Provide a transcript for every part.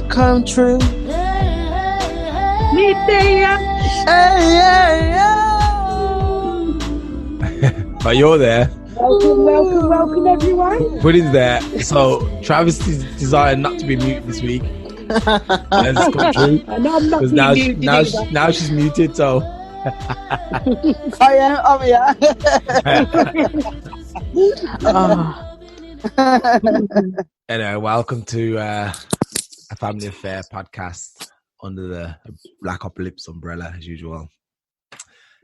Come true. Me there. But you're there. Welcome, everyone. Pudding's there. So Travis decided not to be mute this week. Let's come true. And I'm not being Now, muted now, either. now she's muted. So I am. Oh yeah. anyway, welcome to a family affair podcast under the Blackopolypse umbrella as usual.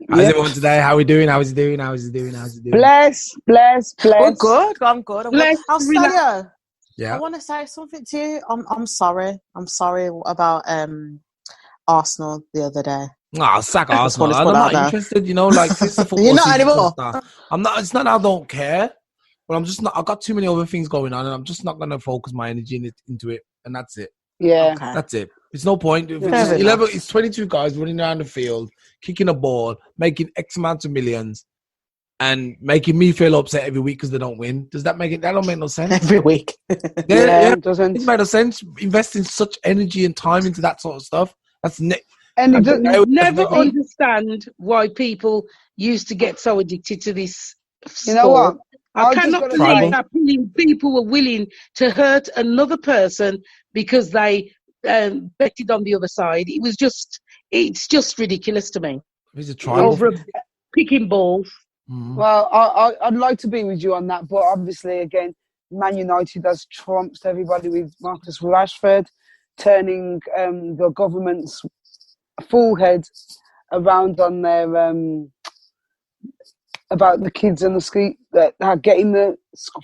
How's everyone today? How are we doing? How's he doing? Bless. I'm good. I'm good. I'll tell you. Yeah. I want to say something to you. I'm sorry. I'm sorry about Arsenal the other day. Oh, sack Arsenal. I'm not interested. You know, like this is the football You're not season anymore. stuff. I'm not. It's not that I don't care, but I'm just not. I've got too many other things going on, and I'm just not going to focus my energy into it. And that's it. Yeah. Okay. That's it. It's no point. If it's 11, it's 22 guys running around the field, kicking a ball, making X amount of millions, and making me feel upset every week because they don't win. Does that make it? That don't make no sense. Every week. Yeah, it doesn't. It makes no sense. Investing such energy and time into that sort of stuff. That's And I never understand why people used to get so addicted to this sport. You know what? I cannot believe that people were willing to hurt another person because they betted on the other side. It's just ridiculous to me. It's a tribal. Over picking balls. Mm. Well, I'd like to be with you on that, but obviously, again, Man United has trumped everybody with Marcus Rashford turning the government's full head around on their about the kids in the street that are getting the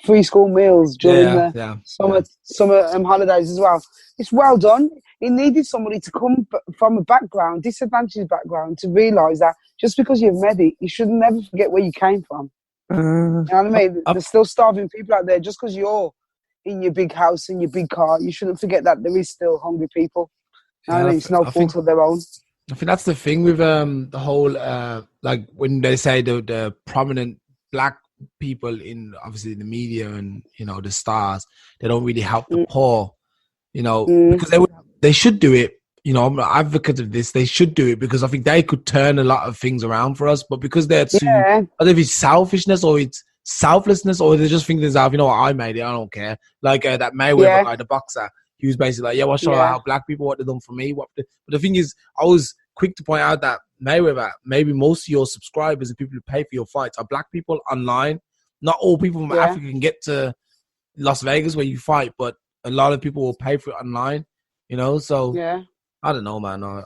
free school meals during the summer holidays as well. It's well done. It needed somebody to come from a disadvantaged background, to realise that just because you've made it, you should never forget where you came from. You know what I mean? There's still starving people out there. Just because you're in your big house and your big car, you shouldn't forget that there is still hungry people. You know what I mean? It's no fault of their own. I think that's the thing with the whole like when they say the prominent black people in obviously the media and the stars, they don't really help the poor, because they should do it. I'm an advocate of this. They should do it because I think they could turn a lot of things around for us. But because they're too, I don't know if it's selfishness or it's selflessness or they just think themselves, you know what, I made it, I don't care. Like that Mayweather guy, the boxer. He was basically like, well, show how black people, what they've done for me. But the thing is, I was quick to point out that Mayweather, maybe most of your subscribers and people who pay for your fights are black people online. Not all people from Africa can get to Las Vegas where you fight, but a lot of people will pay for it online, So, I don't know, man. I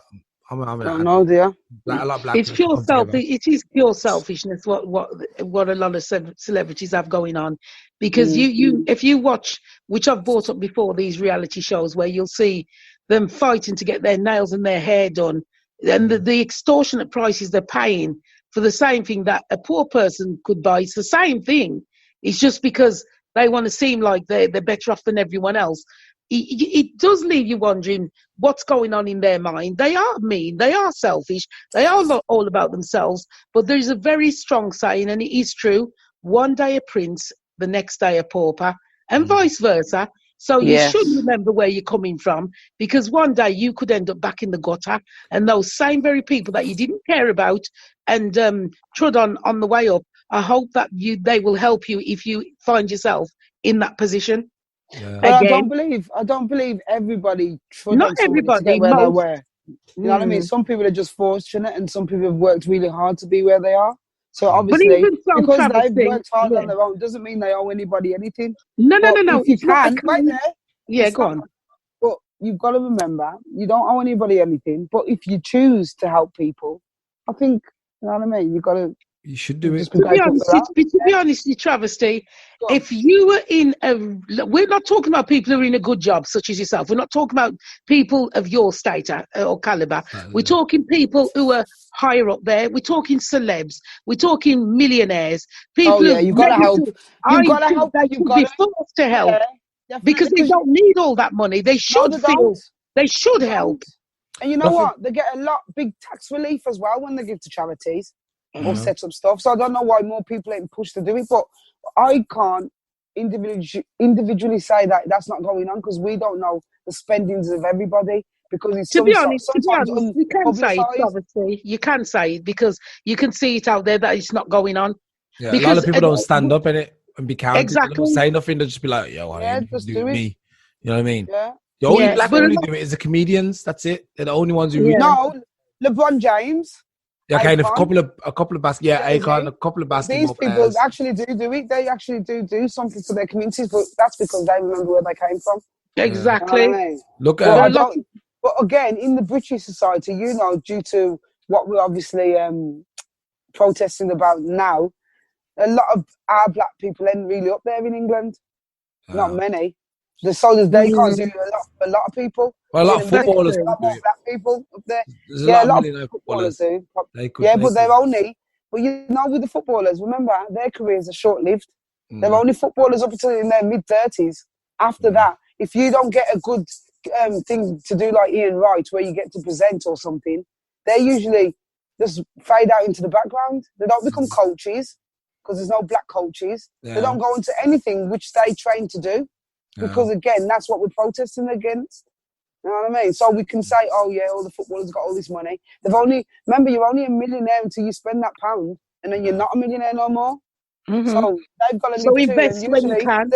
don't know, dear. It's pure selfish. It is pure selfishness. What a lot of celebrities have going on, because you if you watch, which I've brought up before, these reality shows where you'll see them fighting to get their nails and their hair done, and the extortionate prices they're paying for the same thing that a poor person could buy. It's the same thing. It's just because they want to seem like they're better off than everyone else. It does leave you wondering what's going on in their mind. They are mean, they are selfish, they are all about themselves, but there's a very strong saying, and it is true, one day a prince, the next day a pauper, and vice versa. So you should remember where you're coming from, because one day you could end up back in the gutter, and those same very people that you didn't care about and trod on the way up, I hope that they will help you if you find yourself in that position. Yeah. But I don't believe everybody. Not everybody. To get where they were. You know what I mean? Some people are just fortunate, and some people have worked really hard to be where they are. So obviously, because they've worked hard on their own, doesn't mean they owe anybody anything. No. If you can, right there. Yeah, go on. But you've got to remember, you don't owe anybody anything. But if you choose to help people, I think, you know what I mean? You've got to You should do it. To be honest, Travesty, if you were in we're not talking about people who are in a good job, such as yourself. We're not talking about people of your stature or caliber. We're talking people who are higher up there. We're talking celebs. We're talking millionaires. People you've got to help. You've got to help. They should be forced to help because they don't need all that money. They should they should help. And you know what? They get a big tax relief as well when they give to charities. Or set up stuff. So I don't know why more people ain't pushed to do it, but I can't individually say that that's not going on because we don't know the spendings of everybody because it's to be honest, you can say it, obviously. You can say it because you can see it out there that it's not going on. Yeah, because a lot of people don't stand up in it and be counted. Exactly. They don't say nothing. They'll just be like, yo, just do it. Me. You know what I mean? Yeah. The only black people who do it is the comedians. That's it. They're the only ones who really. No, LeBron James. Yeah, kind of a couple of basketball. Yeah, Akon, a couple of basketball These people players. actually do it. They actually do something for their communities, but that's because they remember where they came from. Exactly. You know what I mean? Look at but again, in the British society, due to what we're obviously protesting about now, a lot of our black people ain't really up there in England. Not many. The soldiers they can't do a lot of people. Well, a lot of footballers a lot more black people up there. There's a lot of footballers do. But they're only. But with the footballers, remember their careers are short-lived. They're only footballers up until in their mid-30s. After that, if you don't get a good thing to do like Ian Wright, where you get to present or something, they usually just fade out into the background. They don't become coaches because there's no black coaches. Yeah. They don't go into anything which they train to do. Because again, that's what we're protesting against. You know what I mean? So we can say, oh yeah, all the footballers got all this money. Remember, you're only a millionaire until you spend that pound, and then you're not a millionaire no more. So they've got to live invest when you can.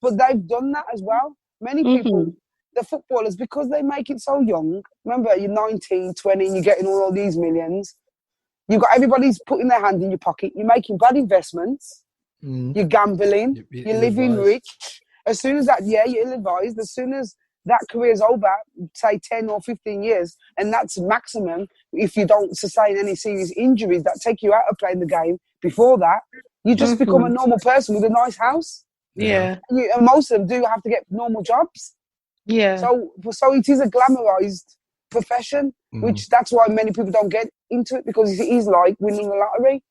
But they've done that as well. Many people, the footballers, because they make it so young. Remember, you're 19, 20, and you're getting all these millions. You've got everybody's putting their hand in your pocket. You're making bad investments. You're gambling. You're living rich. As soon as that, you're ill-advised. As soon as that career's over, say 10 or 15 years, and that's maximum if you don't sustain any serious injuries that take you out of playing the game before that, you just become a normal person with a nice house. Yeah. And most of them do have to get normal jobs. Yeah. So it is a glamorized profession, which that's why many people don't get into it, because it is like winning the lottery,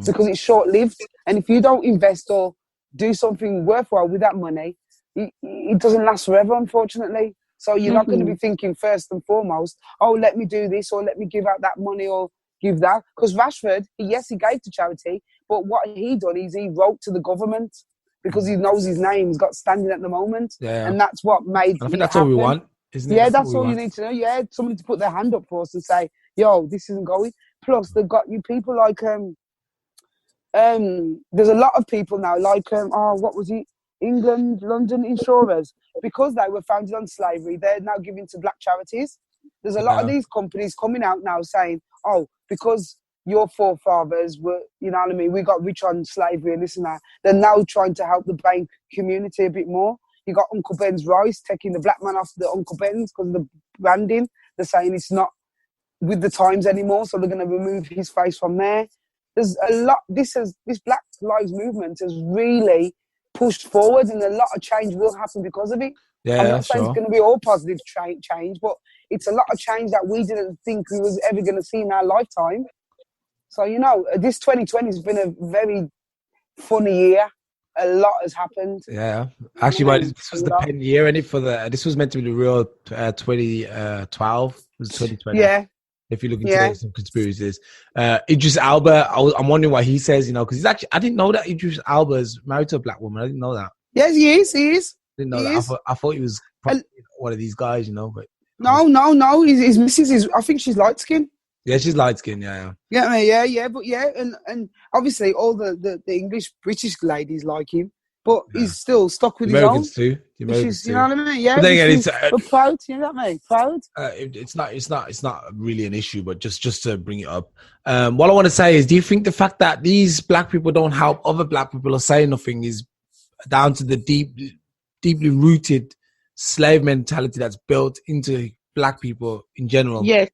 because it's short-lived. And if you don't invest or do something worthwhile with that money, it doesn't last forever, unfortunately. So you're not going to be thinking first and foremost, oh, let me do this or let me give out that money or give that. Because Rashford, he gave to charity, but what he done is he wrote to the government because he knows his name's got standing at the moment. Yeah. And that's what made I think that's all we want, isn't it? Yeah, that's all you need to know. Yeah, somebody to put their hand up for us and say, yo, this isn't going. Plus, they've got you people like... there's a lot of people now, like, what was it? England, London insurers. Because they were founded on slavery, they're now giving to black charities. There's a lot of these companies coming out now saying, oh, because your forefathers were, you know what I mean, we got rich on slavery and this and that. They're now trying to help the bank community a bit more. You got Uncle Ben's Rice taking the black man off the Uncle Ben's because of the branding. They're saying it's not with the times anymore, so they're going to remove his face from there. There's a lot. This Black Lives Movement has really pushed forward, and a lot of change will happen because of it. Yeah, I'm not saying it's going to be all positive change, but it's a lot of change that we didn't think we was ever going to see in our lifetime. So, this 2020 has been a very funny year. A lot has happened. Yeah, actually, this was the pen year, and this was meant to be the real 2012. It was 2020. Yeah. If you look into some conspiracies, Idris Elba, I'm wondering what he says, because he's actually, I didn't know that Idris Elba is married to a black woman. I didn't know that. Yes, he is. Didn't know that. I thought he was probably one of these guys, but no. His missus is, I think she's light skinned. Yeah, she's light skinned. Yeah. And obviously all the English British ladies like him. But he's still stuck with Americans his own. too. The Americans too. You know what I mean? Yeah. But then again, we're proud. You know what I mean? Proud. It's not really an issue, but just to bring it up. What I want to say is, do you think the fact that these black people don't help other black people or say nothing is down to the deeply rooted slave mentality that's built into black people in general? Yes.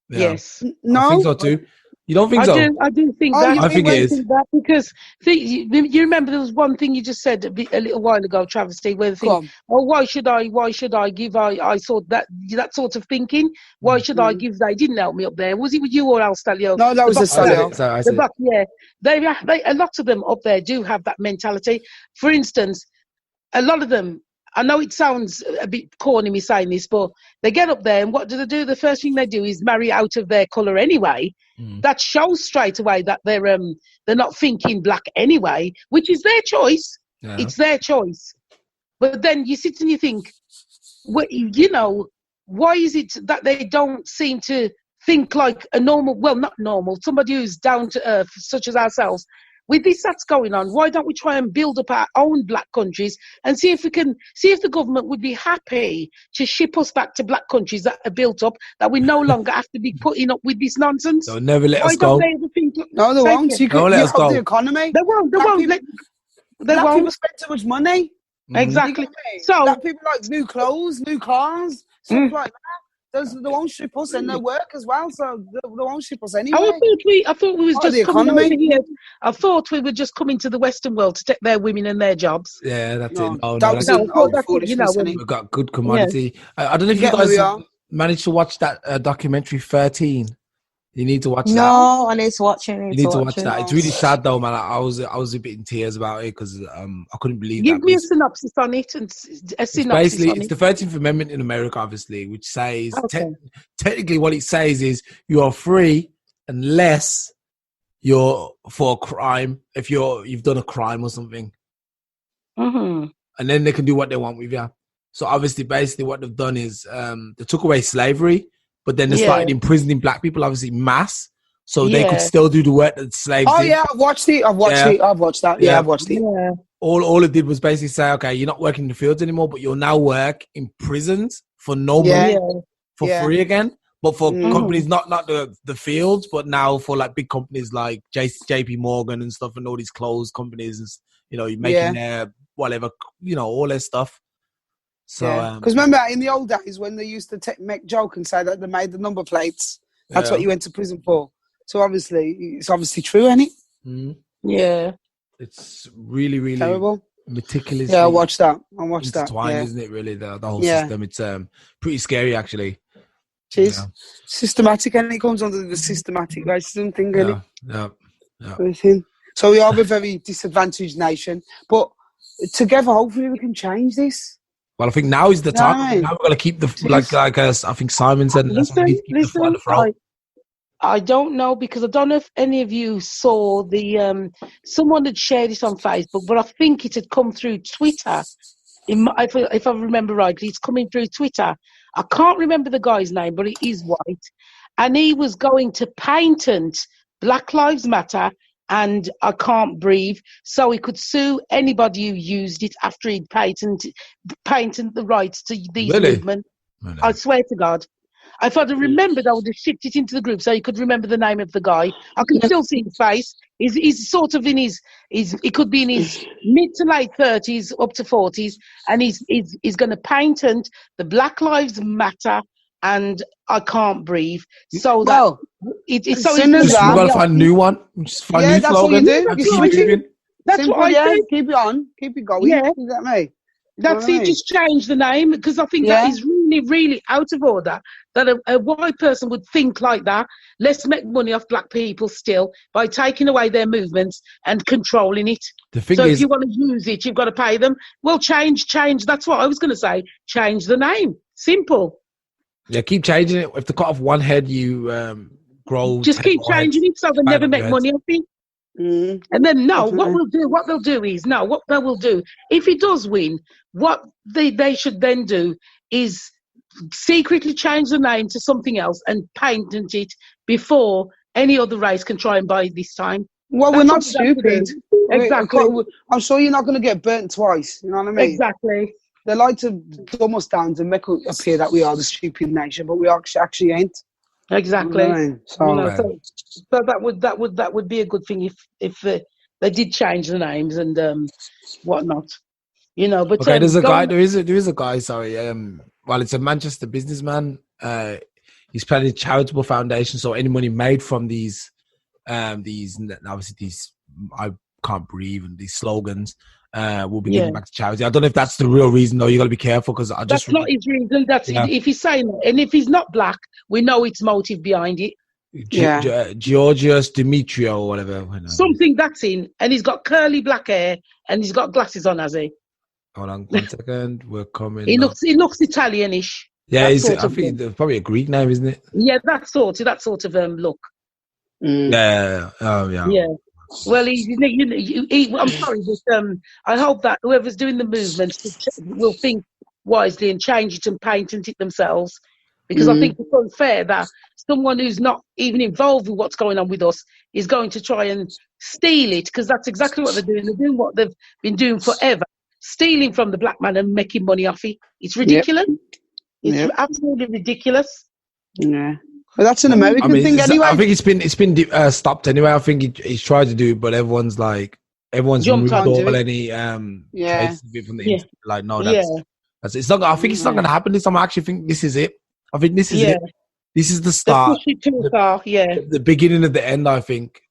Yeah. Yes. No. I think so too. You don't think so? I do think that. I think it is. That because you remember there was one thing you just said a little while ago, Travesty, where the thing, why should I give? I thought that sort of thinking. Why should I give? They didn't help me up there. Was it with you or else, Stalio? No, that was a Stalio. Yeah, they a lot of them up there do have that mentality. For instance, a lot of them. I know it sounds a bit corny me saying this, but they get up there and what do they do? The first thing they do is marry out of their colour anyway. That shows straight away that they're not thinking black anyway, which is their choice. Yeah. It's their choice. But then you sit and you think, well, you know, why is it that they don't seem to think like a normal, well, not normal, somebody who's down to earth, such as ourselves. With this that's going on, why don't we try and build up our own black countries and see if the government would be happy to ship us back to black countries that are built up, that we no longer have to be putting up with this nonsense? They'll never let us go. No, they won't. You can let us go. The economy. They won't. They won't. They won't. People spend too much money. Exactly. So black people like new clothes, new cars, stuff like that. They won't ship us and they work as well, so they won't ship us anyway. I thought we was just coming over here. I thought we were just coming to the Western world to take their women and their jobs. Yeah, that's it. We've got good commodity. Yeah. I don't know if you guys managed to watch that documentary 13. You need to watch that. No, I need to watch it. You need to watch that. It's really sad though, man. I was a bit in tears about it because I couldn't believe Give me a synopsis on it. And a synopsis it's the 13th Amendment in America, obviously, which says technically what it says is you are free unless you're for a crime. If you've done a crime or something, and then they can do what they want with you. So obviously, basically, what they've done is they took away slavery. But then they started imprisoning black people, obviously mass, so they could still do the work that slaves did. Yeah, I've watched it. I've watched that. Yeah, I've watched it. Yeah. All it did was basically say, okay, you're not working in the fields anymore, but you'll now work in prisons for no money, for free again. But for companies, not the fields, but now for like big companies like JP Morgan and stuff, and all these clothes companies, and you're making their whatever, all their stuff. So, because remember in the old days when they used to make joke and say that they made the number plates, that's what you went to prison for. So it's obviously true, isn't it? Yeah, it's really, really terrible, meticulous. Yeah, I watched that. Isn't it? Really, the whole system. It's pretty scary, actually. Jeez, systematic, and it comes under the systematic racism thing, really. Yeah. So we are a very disadvantaged nation, but together, hopefully, we can change this. Well, I think now is the time. Right. Now we've got to keep I think Simon said. Listen, I don't know, because I don't know if any of you saw the someone had shared it on Facebook, but I think it had come through Twitter. If I remember rightly, it's coming through Twitter. I can't remember the guy's name, but he is white, and he was going to patent Black Lives Matter and I Can't Breathe, so he could sue anybody who used it after he'd patented the rights to these movements. Really? I swear to God. If I'd have remembered, I would have shipped it into the group so you could remember the name of the guy. I can still see his face. He's sort of in his he could be in his mid to late 30s, up to 40s, and he's going to patent the Black Lives Matter and I Can't Breathe. So that it's so we've got to find a new one. Just find new slogan. That's what I think. Keep it on. Keep it going. Yeah. Is that me? That's it. Just change the name, because I think that is really, really out of order. That a white person would think like that. Let's make money off black people still by taking away their movements and controlling it. If you want to use it, you've got to pay them. Well, change. That's what I was going to say. Change the name. Simple. Yeah, keep changing it. If they cut off one head, you grow. Just keep changing it so they never make money off it. And then what they'll do is, if he does win, what they should then do is secretly change the name to something else and patent it before any other race can try and buy it this time. Well, we're not stupid. Exactly. I'm sure you're not going to get burnt twice. You know what I mean? Exactly. They like to dumb us down to make it appear that we are the stupid nation, but we actually ain't. Exactly. You know what I mean? So that would be a good thing if they did change the names and whatnot. But okay, there's a guy. There is a guy. Sorry. Well, it's a Manchester businessman. He's planning a charitable foundation, so any money made from these these obviously these I can't breathe and these slogans will be given back to charity. I don't know if that's the real reason though. You got to be careful because that's not his reason. That's if he's saying that, and if he's not black, we know it's motive behind it. Georgios Demetrio or whatever. Something that's in, and he's got curly black hair and he's got glasses on, has he? Hold on 1 second. We're coming. He looks Italianish. Yeah, I think it's probably a Greek name, isn't it? Yeah, that sort of look. Yeah. Oh, yeah. Yeah. Well, I'm sorry, but I hope that whoever's doing the movement will think wisely and change it and patent it themselves, because I think it's unfair that someone who's not even involved with what's going on with us is going to try and steal it, because that's exactly what they're doing. They're doing what they've been doing forever, stealing from the black man and making money off it. It's ridiculous. It's absolutely ridiculous. Yeah. Well, that's an American thing anyway. I think it's been stopped anyway. I think he's tried to do it, but everyone's removed all any traces of it from the internet. Like, no, that's it's not. I think it's not going to happen this time. I actually think this is it. I think this is it. This is the start. The beginning of the end. I think.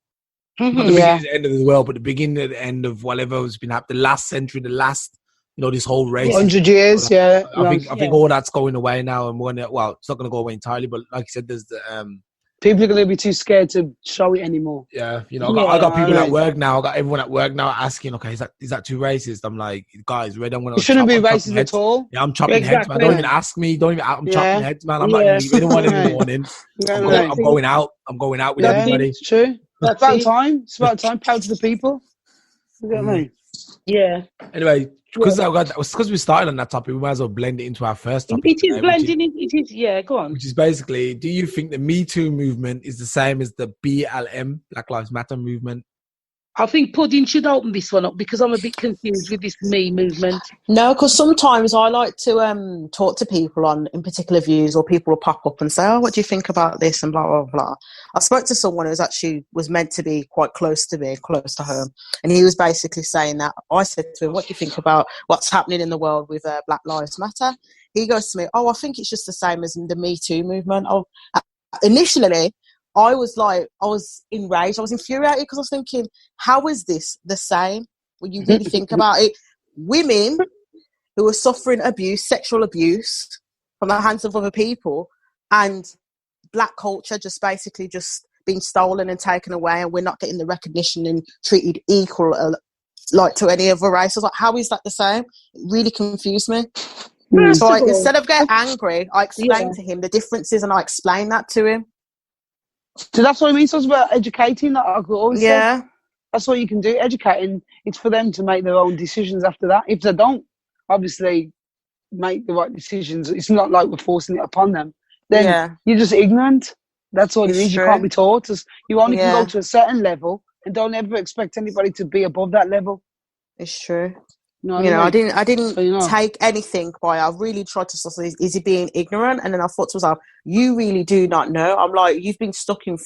Not the beginning of the end of the world, but the beginning of the end of whatever has been happening. The last century, this whole race. 100 years, I think all that's going away now, and it's not going to go away entirely, but like you said, there's the people are going to be too scared to show it anymore. Yeah, I got people at work now. I got everyone at work now asking, okay, is that too racist? I'm like, guys, I'm going to. It shouldn't be racist at all. Yeah, I'm chopping heads, man. Don't even ask me. I'm chopping heads, man. I'm not leaving anyone in the morning. I'm going out. I'm going out with everybody. It's true. It's about time. It's about time. Proud to the people. You get me? Yeah. Anyway, because we started on that topic, we might as well blend it into our first topic. It is blending. It is. Yeah, go on. Which is basically, do you think the Me Too movement is the same as the BLM, Black Lives Matter movement? I think Pudding should open this one up because I'm a bit confused with this Me movement. No, because sometimes I like to talk to people on in particular views, or people will pop up and say, "Oh, what do you think about this?" and blah blah blah. I spoke to someone who was meant to be quite close to me, close to home, and he was basically saying that. I said to him, "What do you think about what's happening in the world with Black Lives Matter?" He goes to me, "Oh, I think it's just the same as the Me Too movement." Initially, I was enraged. I was infuriated because I was thinking, how is this the same when you really think about it? Women who are suffering abuse, sexual abuse from the hands of other people, and black culture just basically just being stolen and taken away, and we're not getting the recognition and treated equal like to any other race. I was like, how is that the same? It really confused me. So instead of getting angry, I explained to him the differences, and I explained that to him. So that's what I mean. So it's about educating. Like I always say. That's what you can do. Educating. It's for them to make their own decisions after that. If they don't, obviously, make the right decisions, it's not like we're forcing it upon them. Then you're just ignorant. That's all it is. You can't be taught. You only can go to a certain level, and don't ever expect anybody to be above that level. It's true. I didn't take anything by. I really tried to say, is he being ignorant? And then I thought to myself, you really do not know. I'm like, you've been stuck in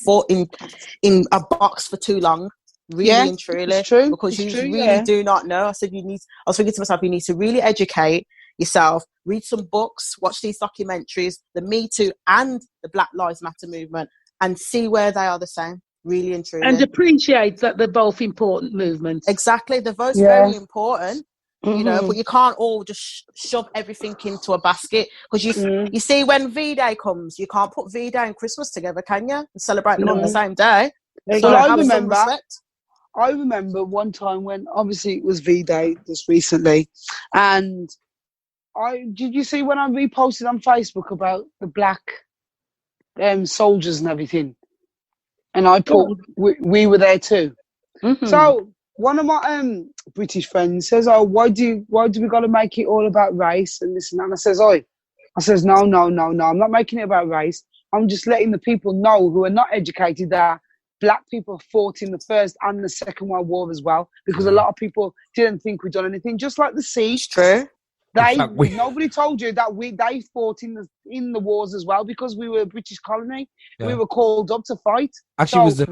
a box for too long, really and truly. It's true. Because you really do not know. I was thinking to myself, you need to really educate yourself, read some books, watch these documentaries, the Me Too and the Black Lives Matter movement, and see where they are the same. Really and truly. And appreciate that they're both important movements. Exactly. They're both very important. But you can't all just shove everything into a basket, because you see, when V-Day comes, you can't put V-Day and Christmas together, can you? And celebrate them on the same day. So I remember one time when obviously it was V-Day just recently, and did you see when I reposted on Facebook about the black soldiers and everything, and I put we were there too. So one of my British friends says, "Oh, why do we got to make it all about race and this and that?" And I says, no, I'm not making it about race. I'm just letting the people know who are not educated that black people fought in the First and the Second World War as well, because a lot of people didn't think we'd done anything. Just like the siege, true. Nobody told you that they fought in the wars as well, because we were a British colony. We were called up to fight. Actually,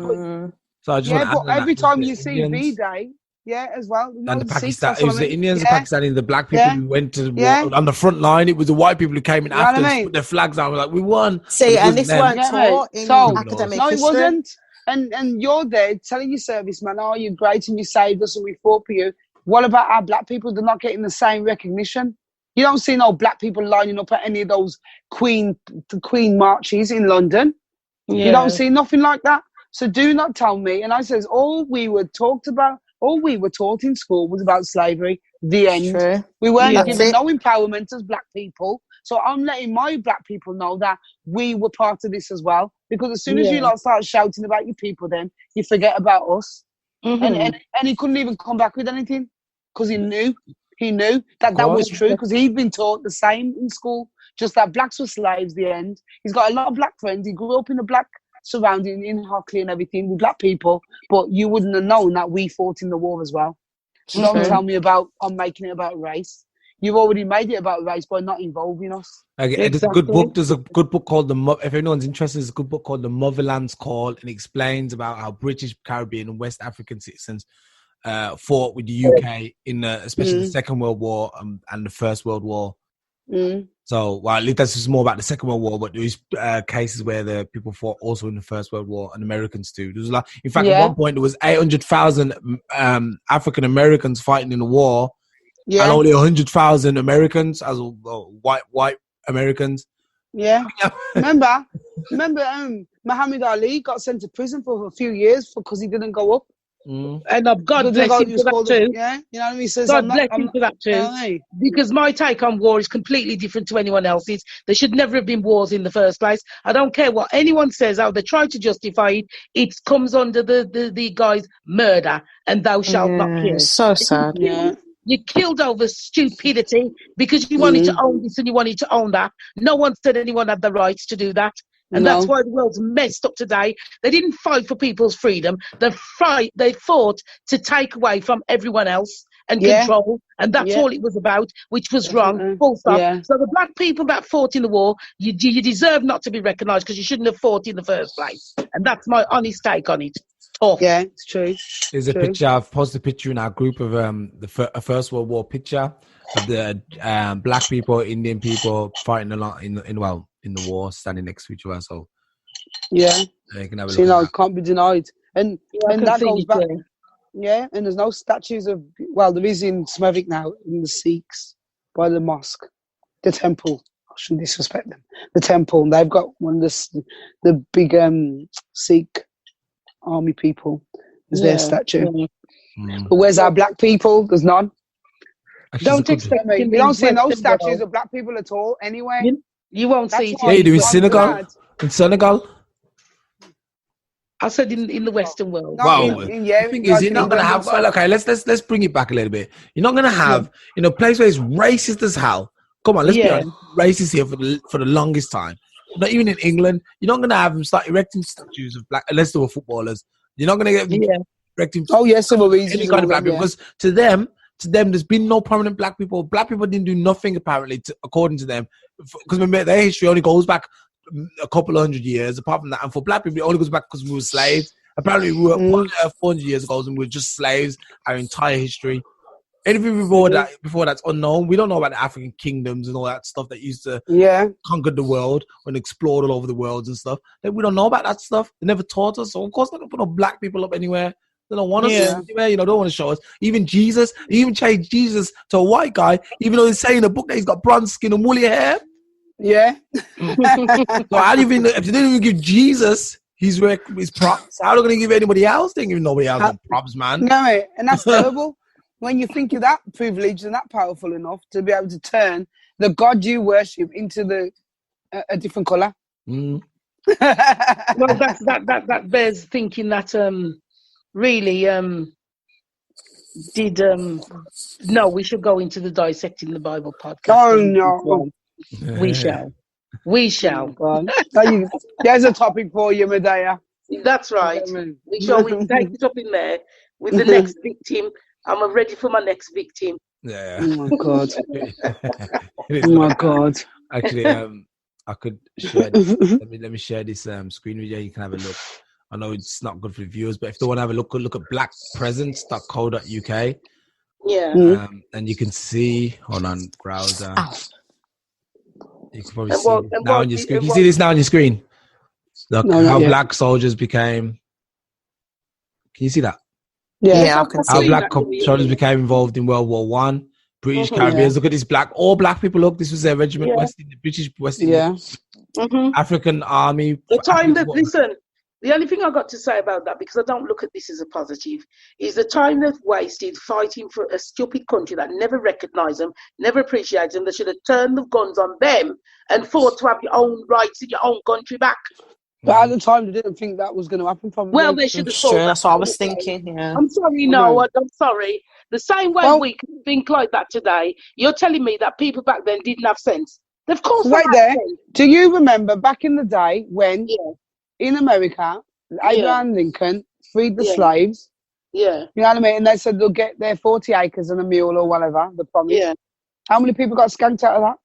but every time you see V-Day, as well. And the Pakistan, it was the Indians, the Pakistanis, the black people who went to the war on the front line. It was the white people who came in after, put their flags down. We're like, we won. See, and this weren't taught in academic history. No, it wasn't. and you're there telling your serviceman, "Oh, you're great and you saved us and we fought for you." What about our black people? They're not getting the same recognition. You don't see no black people lining up at any of those Queen marches in London. Yeah. You don't see nothing like that. So do not tell me. And I says, all we were taught in school was about slavery. The end. True. We weren't given no empowerment as black people. So I'm letting my black people know that we were part of this as well. Because as soon as you start shouting about your people, then you forget about us. And he couldn't even come back with anything because he knew that was true because he'd been taught the same in school, just that blacks were slaves. The end. He's got a lot of black friends. He grew up in a black surrounding in Hockley and everything with black people, but you wouldn't have known that we fought in the war as well. So don't tell me I'm making it about race. You've already made it about race by not involving us. Okay, there's a good book. There's a good book called if anyone's interested, there's a good book called The Motherland's Call, and it explains about how British, Caribbean, and West African citizens fought with the UK in especially the Second World War and the First World War. So, well, at least that's just more about the Second World War, but there is cases where the people fought also in the First World War, and Americans too. There was in fact, at one point there was 800,000 African Americans fighting in the war. Yeah. And only 100,000 Americans, as white Americans. Yeah. Remember, Muhammad Ali got sent to prison for a few years because he didn't go up. And God bless him for that too. Yeah, you know what I mean? Says, God bless him for that too. Because my take on war is completely different to anyone else's. There should never have been wars in the first place. I don't care what anyone says, how they try to justify it. It comes under the guy's murder and thou shalt not kill. So sad. You killed over stupidity because you wanted to own this and you wanted to own that. No one said anyone had the rights to do that. And that's why the world's messed up today. They didn't fight for people's freedom. They fought to take away from everyone else and control. And that's all it was about, which was wrong. Full stop. Yeah. So the black people that fought in the war, you deserve not to be recognised because you shouldn't have fought in the first place. And that's my honest take on it. Tough. Yeah, it's true. There's a picture. I've posted a picture in our group of the First World War picture of the black people, Indian people fighting along in the war, standing next to each other. So you can have a look. It can't be denied. And that goes back. Yeah, and there's no statues of. Well, there is in Smethwick now in the Sikhs by the mosque, the temple. I shouldn't disrespect them. The temple. They've got one of the big Sikh army people is their statue. But where's our black people? There's none. Don't expect me. We don't see no statues of black people at all anywhere. You won't see it. Hey, do we Senegal? In Senegal? I said in the Western world. Wow. The thing is, you're not going to have... Okay, let's bring it back a little bit. You're not going to have, a place where it's racist as hell. Come on, let's be honest. Racist here for the longest time. Not even in England. You're not going to have them start erecting statues of black, unless they were footballers. You're not going to get erecting some reasons. Any kind of black people. Because to them, there's been no prominent black people. Black people didn't do nothing, apparently, according to them. Because remember, their history only goes back a couple of 100 years. Apart from that, and for black people, it only goes back because we were slaves. Apparently, we were 400 years ago, and we were just slaves. Our entire history. Anything before that's unknown. We don't know about the African kingdoms and all that stuff that used to conquer the world and explored all over the world and stuff. We don't know about that stuff. They never taught us. So of course, they're not going to put no black people up anywhere. They don't want us anywhere. They don't want to show us. Even Jesus, they even changed Jesus to a white guy, even though they say in the book that he's got bronze skin and woolly hair. Yeah. So if they didn't even give Jesus his props, how are they going to give anybody else? They didn't give nobody else props, man. No, and that's terrible. When you think you're that privileged and that powerful enough to be able to turn the God you worship into a different colour. Well, that bears thinking that really no, we should go into the Dissecting the Bible podcast. Oh no. We shall. There's a topic for you, Medea. That's right. We take it up in there with the next victim. I'm ready for my next victim. Yeah. Oh my God. Oh my God. Actually, I could share this. Let me share this screen with you. You can have a look. I know it's not good for the viewers, but if they want to have a look at blackpresence.co.uk. Yeah. And you can see. Hold on, browser. You can probably see now on your screen. Can you see this now on your screen? Look how black soldiers became Can you see that? Yeah, I can see. How black soldiers became involved in World War One. British Caribbeans. Look at this all black people. Look, this was their regiment, British West Indies. African Army. The time that, listen, the only thing I got to say about that, because I don't look at this as a positive, is the time they've wasted fighting for a stupid country that never recognised them, never appreciated them. They should have turned the guns on them and fought to have your own rights in your own country back. But at the time, they didn't think that was going to happen. Well, they should have thought that. That's what I was thinking, yeah. I'm sorry, no, I'm sorry. The same way we can think like that today, you're telling me that people back then didn't have sense. Of course they had sense. Do you remember back in the day when, in America, Abraham Lincoln freed the slaves? Yeah. You know what I mean? And they said they'll get their 40 acres and a mule or whatever, the promise. Yeah. How many people got skanked out of that?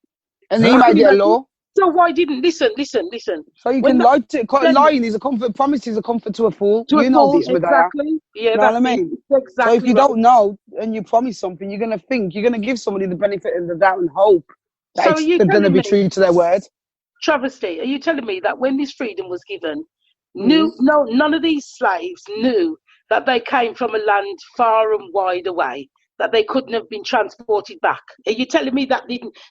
And he made it a law. So why didn't listen? So you can lie to lying is a comfort. Promise is a comfort to a fool. To you know this, exactly. Yeah, you know what I mean. Exactly. So if you don't know and you promise something, you're gonna give somebody the benefit of the doubt and hope that they're gonna be true to their word. Travesty. Are you telling me that when this freedom was given, none of these slaves knew that they came from a land far and wide away, that they couldn't have been transported back? Are you telling me that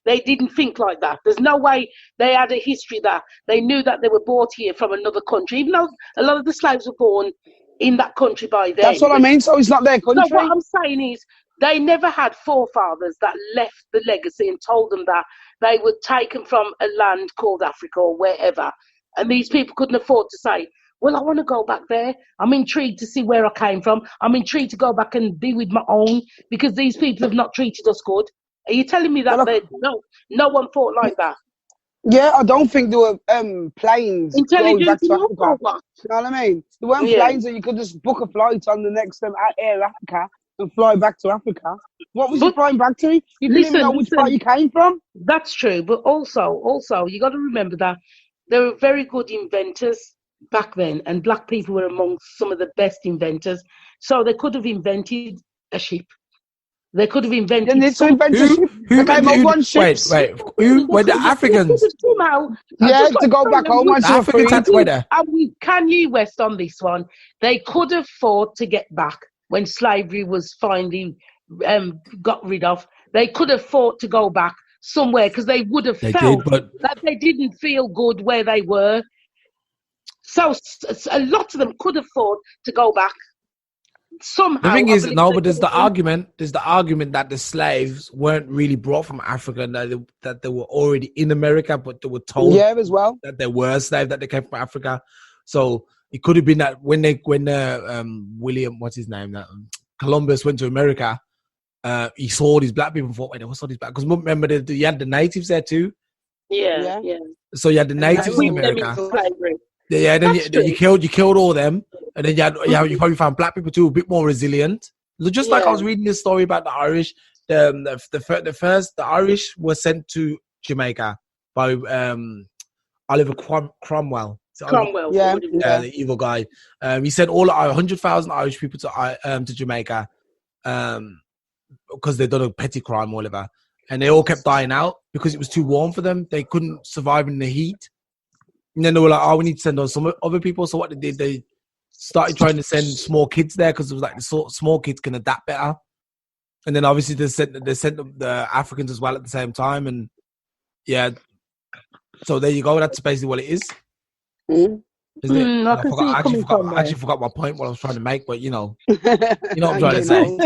they didn't think like that? There's no way they had a history that they knew that they were brought here from another country, even though a lot of the slaves were born in that country by then. That's what I mean. So it's not their country. So what I'm saying is they never had forefathers that left the legacy and told them that they were taken from a land called Africa or wherever. And these people couldn't afford to say, well, I want to go back there. I'm intrigued to see where I came from. I'm intrigued to go back and be with my own because these people have not treated us good. Are you telling me that no one thought like that? Yeah, I don't think there were planes going back to Africa. You know what I mean? There weren't planes that you could just book a flight on the next Air Africa and fly back to Africa. What was you flying back to? You didn't even know which part you came from. That's true, but also you got to remember that there were very good inventors back then, and black people were amongst some of the best inventors. So they could have invented a ship. They could have invented. Who came on ships? Wait. Who were the Africans? Somehow, to go back home. The Africans had to Kanye West on this one. They could have fought to get back when slavery was finally got rid of. They could have fought to go back somewhere because they would have felt that they didn't feel good where they were. So a lot of them could afford to go back somehow. The thing is, but there's the argument that the slaves weren't really brought from Africa, and that they were already in America, but they were told as well that they were slaves, that they came from Africa. So it could have been that when William, what's his name, Columbus went to America, he saw these black people and thought, wait, what's all these black? Because remember, you had the natives there too. Yeah. So you had the natives in America. Yeah, then you killed all them, and then you probably found black people too, a bit more resilient. Just like I was reading this story about the Irish. The Irish were sent to Jamaica by Oliver Cromwell. Cromwell, the evil guy. He sent all 100,000 Irish people to Jamaica, because they'd done a petty crime or whatever, and they all kept dying out because it was too warm for them. They couldn't survive in the heat. And then they were like, we need to send on some other people. So what they did, they started trying to send small kids there because it was like the small kids can adapt better. And then obviously they sent the Africans as well at the same time. And so there you go. That's basically what it is. Isn't it? I actually forgot my point, what I was trying to make, but you know what I'm trying to say.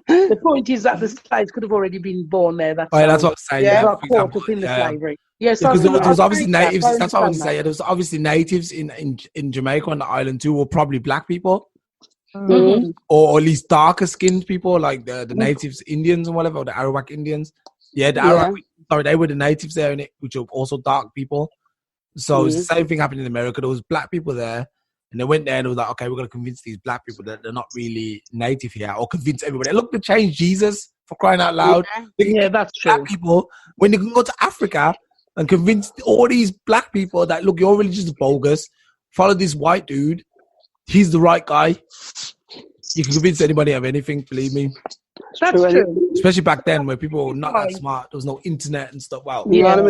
The point is that the slaves could have already been born there. That's what I'm saying. Caught up in the slavery. Yes, because there was obviously natives. That's what I was saying. There was obviously natives in Jamaica on the island too, were probably black people, or at least darker skinned people, like the natives, Indians and whatever, or the Arawak Indians. Arawak, they were the natives there, which were also dark people. So it's the same thing happened in America. There was black people there, and they went there and they was like, okay, we're going to convince these black people that they're not really native here, or convince everybody. Look, they changed Jesus, for crying out loud. Yeah, that's true. Black people, when they can go to Africa and convince all these black people that, look, your religion is bogus, follow this white dude, he's the right guy. You can convince anybody of anything, believe me. That's true. Especially back then, where people were not that smart. There was no internet and stuff. Well,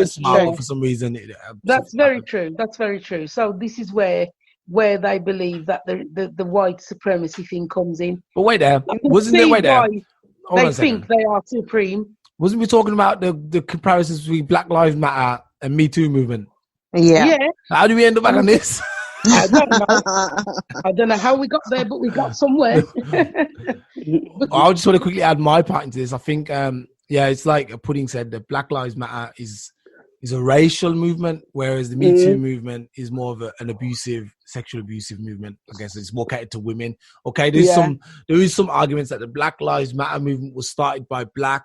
smart for some reason. That's very true. That's very true. So this is where where they believe that the white supremacy thing comes in. But wait there, wasn't there? Wait there. They think they are supreme. Wasn't we talking about the comparisons between Black Lives Matter and Me Too movement? Yeah. How do we end up back on this? I don't know. I don't know how we got there, but we got somewhere. I just want to quickly add my part into this. I think, it's like Pudding said, that Black Lives Matter is a racial movement, whereas the Me Too movement is more of an sexual abusive movement. I guess it's more catered to women. Okay, there is some arguments that the Black Lives Matter movement was started by Black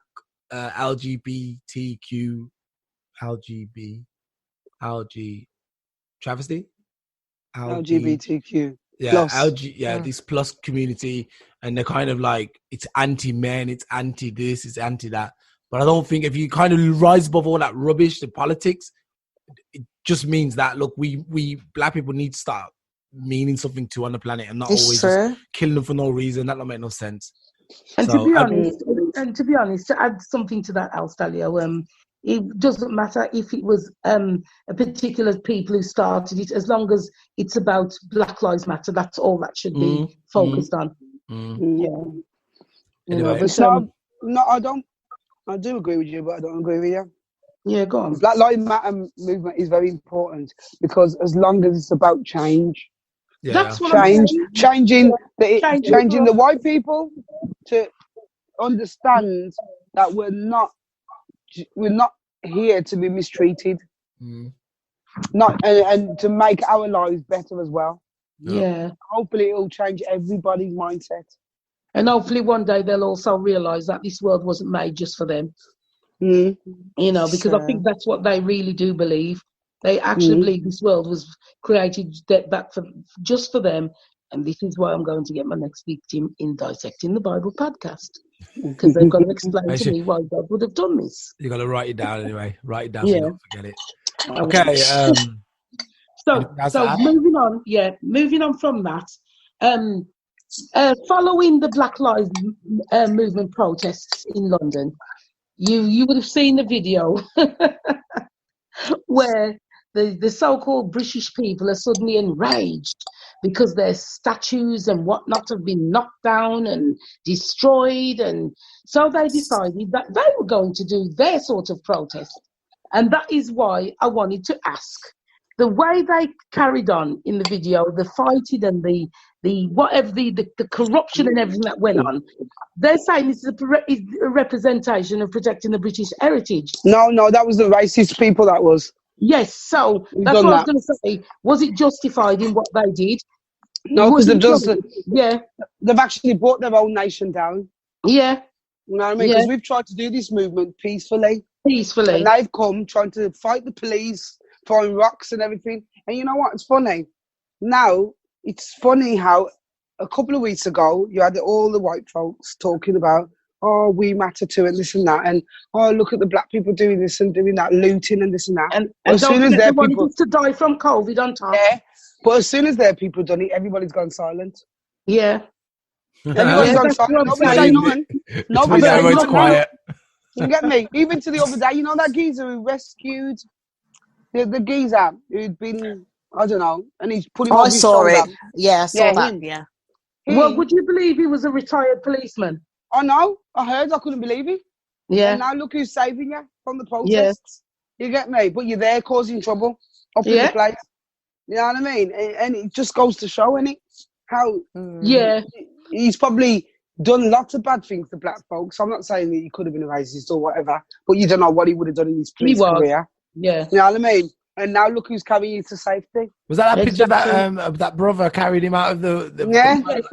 LGBTQ travesty. LGBTQ. This plus community, and they're kind of like, it's anti-men, it's anti-this, it's anti-that. But I don't think if you kind of rise above all that rubbish, the politics, it just means that, look, we Black people need to start meaning something to on the planet and not always just killing them for no reason. That don't make no sense. And to be honest, to add something to that, Alstalio, it doesn't matter if it was a particular people who started it, as long as it's about Black Lives Matter. That's all that should be focused on. Anyway. I do agree with you, but I don't agree with you. Yeah, go on. Black Lives Matter movement is very important, because as long as it's about change, that's what I'm saying. Changing the white people to understand that we're not here to be mistreated, and to make our lives better as well. Yeah. Hopefully it'll change everybody's mindset. And hopefully one day they'll also realise that this world wasn't made just for them. You know, because I think that's what they really do believe. They actually believe this world was created just for them. And this is why I'm going to get my next victim in Dissecting the Bible podcast. Because they've got to explain to me why God would have done this. You got to write it down anyway. Write it down so you don't forget it. Okay. So moving on. Yeah, moving on from that. Following the Black Lives Movement protests in London, you would have seen the video where the so-called British people are suddenly enraged because their statues and whatnot have been knocked down and destroyed, and so they decided that they were going to do their sort of protest. And that is why I wanted to ask, the way they carried on in the video, the fighting and the corruption and everything that went on, they're saying this is a representation of protecting the British heritage. No, that was the racist people, that was. Yes, so that's what I was going to say. Was it justified in what they did? No, because they've actually brought their own nation down. Yeah. You know what I mean? Because we've tried to do this movement peacefully. And they've come trying to fight the police, throwing rocks and everything. And you know what? It's funny. Now, it's funny how a couple of weeks ago, you had all the white folks talking about, oh, we matter too, and this and that, and oh, look at the Black people doing this and doing that, looting and this and that. And as soon as their people to die from COVID on top. Yeah, but as soon as their people done it, everybody's gone silent. Yeah. Everybody's gone silent. Nobody's saying nothing. Nobody's saying nothing. Quiet. You get me? Even to the other day, you know that geezer who rescued the geezer who'd been, I don't know, and he's put him on his shoulder. I saw it. Yeah, I saw that. Yeah. Well, would you believe he was a retired policeman? I know. I heard. I couldn't believe it. Yeah. And now look who's saving you from the protests. Yeah. You get me? But you're there causing trouble up in the place. You know what I mean? And it just goes to show, innit? How he's probably done lots of bad things to Black folks. I'm not saying that he could have been a racist or whatever, but you don't know what he would have done in his police career. Yeah. You know what I mean? And now look who's carrying you to safety. Was that picture that that brother carried him out of the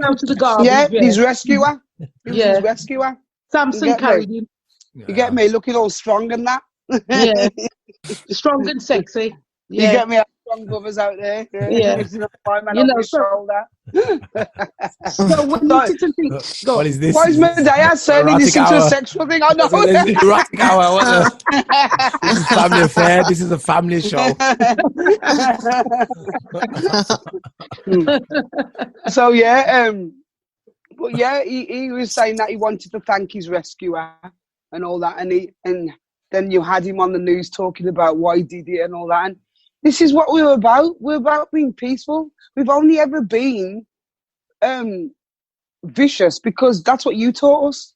out to the garbage? Yeah, his rescuer. His rescuer. Samson carried him. You get me? Looking all strong and that. Yeah. Strong and sexy. You get me? Strong brothers out there. Yeah. You know, shoulder. So when you sit and think, what is this? Why is Medea turning this into a sexual thing? I know. Erotic hour. This is family affair. This is a family show. So but yeah, he was saying that he wanted to thank his rescuer and all that, and then you had him on the news talking about why he did it and all that. This is what we're about. We're about being peaceful. We've only ever been vicious because that's what you taught us.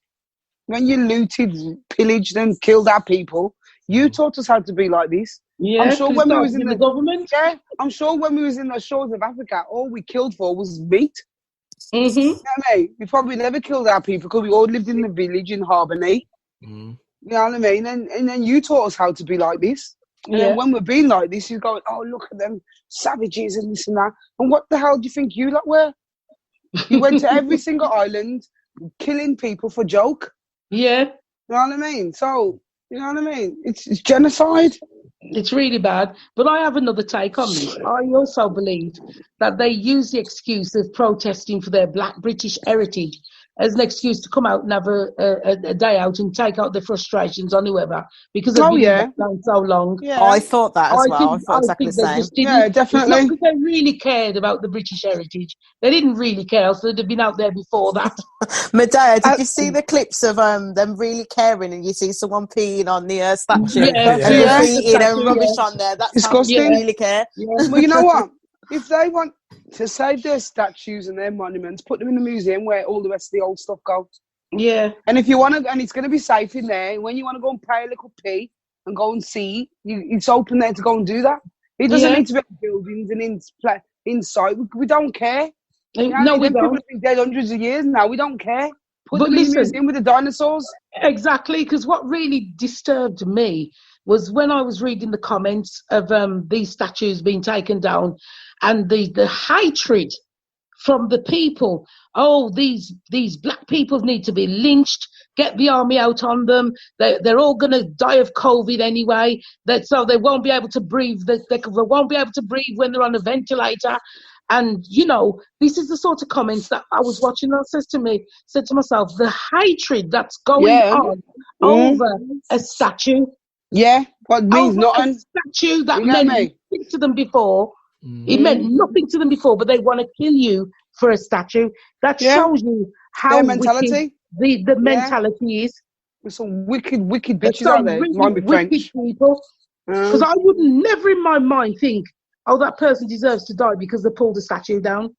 When you looted, pillaged, and killed our people, you taught us how to be like this. Yeah, I'm sure when we was in the government. Yeah, I'm sure when we was in the shores of Africa, all we killed for was meat. Mm-hmm. You know what I mean? We probably never killed our people because we all lived in the village in Harmony. You know what I mean? And then you taught us how to be like this. And then when we're being like this, you're going, oh, look at them savages and this and that. And what the hell do you think you lot were? You went to every single island, killing people for joke. Yeah. You know what I mean? So, you know what I mean? It's genocide. It's really bad. But I have another take on this. I also believe that they use the excuse of protesting for their Black British heritage as an excuse to come out and have a day out and take out their frustrations on whoever because they've been in lockdown so long. Yeah. I thought that as well. I thought exactly the same. Yeah, definitely. It's not because they really cared about the British heritage. They didn't really care, so they'd have been out there before that. Medea, did you see the clips of them really caring and you see someone peeing on the statue and graffiti and rubbish on there? That's disgusting. How they really care. Yeah. Well, you know what? If they want to save their statues and their monuments, put them in the museum where all the rest of the old stuff goes. Yeah. And if you want to, and it's going to be safe in there, when you want to go and pay a little pee and go and see, it's open there to go and do that. It doesn't need to be in buildings and inside. We don't care. No, we don't. People have been dead hundreds of years now. We don't care. Put them in the museum with the dinosaurs. Exactly, because what really disturbed me was when I was reading the comments of these statues being taken down and the hatred from the people. Oh, these Black people need to be lynched. Get the army out on them. They're all going to die of COVID anyway. So they won't be able to breathe. They won't be able to breathe when they're on a ventilator. And, you know, this is the sort of comments that I was watching. I said to myself, the hatred that's going on over a statue. Yeah, what means nothing. A statue that meant nothing to them before. It meant nothing to them before, but they want to kill you for a statue. That shows you how their mentality. The mentality is. There's some wicked bitches out there. Might be wicked French people. Because I would never in my mind think, oh, that person deserves to die because they pulled a statue down.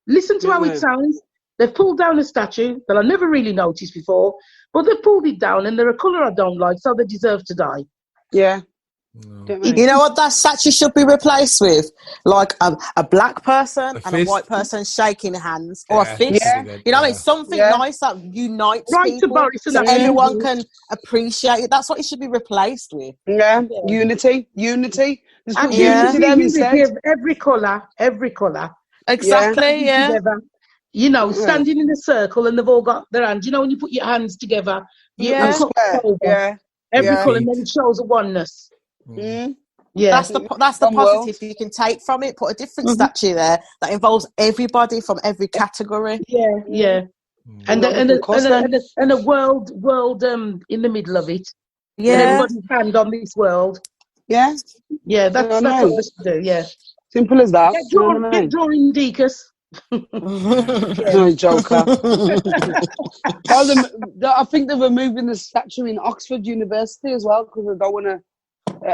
Listen to how it sounds. They've pulled down a statue that I never really noticed before, but they've pulled it down and they're a colour I don't like, so they deserve to die. Yeah. No. You know what that statue should be replaced with? Like a black person and a white person shaking hands, or a fist. Yeah. You know what I mean? Something nice that unites people so everyone can appreciate it. That's what it should be replaced with. Yeah. Unity. Just put unity of every colour. Exactly, together. You know, standing in a circle and they've all got their hands. You know, when you put your hands together, every colour, and then it shows a oneness. Yeah, that's the positive you can take from it. Put a different statue there that involves everybody from every category. Yeah. And a world in the middle of it. Yeah, and everybody's hand on this world. Yeah, that's what they should do. Yeah, simple as that. Get drawing Deacus. No, Joker. I think they're removing the statue in Oxford University as well because they don't want to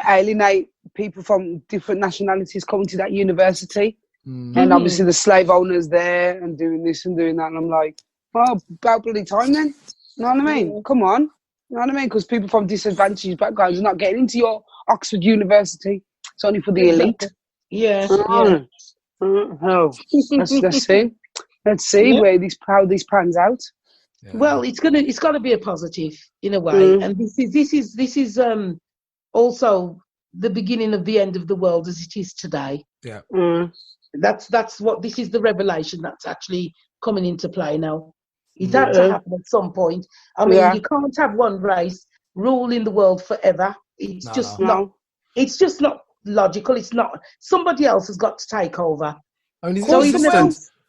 alienate people from different nationalities coming to that university. And obviously the slave owners there and doing this and doing that. And I'm like, well, about bloody time then. You know what I mean? Come on. You know what I mean? Because people from disadvantaged backgrounds are not getting into your Oxford University. It's only for the elite. Yeah. Let's see how this pans out. Yeah. Well, it's gonna be a positive in a way, and this is also the beginning of the end of the world as it is today. Yeah, that's what this is, the revelation that's actually coming into play now. It had to happen at some point. I mean, you can't have one race ruling the world forever. It's It's just not logical. It's not. Somebody else has got to take over. I mean, because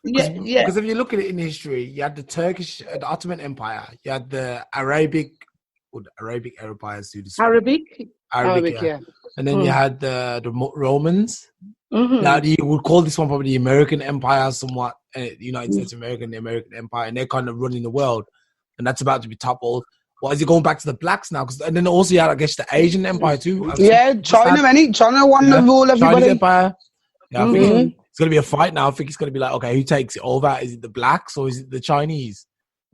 if you look at it in history, you had the Ottoman Empire, you had the Arabic empires do this. Arabic, yeah. And then you had the Romans. Now you would call this one probably the American Empire, somewhat. The United States American, the American Empire, and they're kind of running the world, and that's about to be toppled. Why is he going back to the blacks now? And then also you had, I guess, the Asian Empire too. China won the rule everybody. Chinese Empire. Yeah, I think it's going to be a fight now. I think it's going to be like, okay, who takes it over? Is it the blacks or is it the Chinese?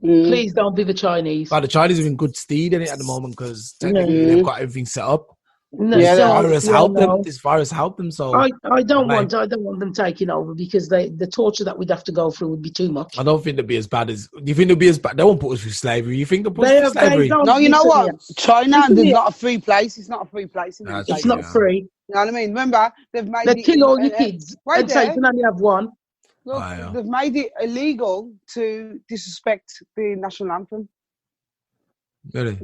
Please don't be the Chinese. But the Chinese are in good stead in it at the moment because technically they've got everything set up. No, this virus helped them. So I don't want them taking over because the torture that we'd have to go through would be too much. I don't think they'll be as bad as. Do you think they'll be as bad? They won't put us through slavery. You think they'll put us through slavery? No, you know what? China is not a free place. It's not a free place. It's not free. You know what I mean? Remember, they kill all your kids. And say you can only have one. Look, they've made it illegal to disrespect the national anthem. Really?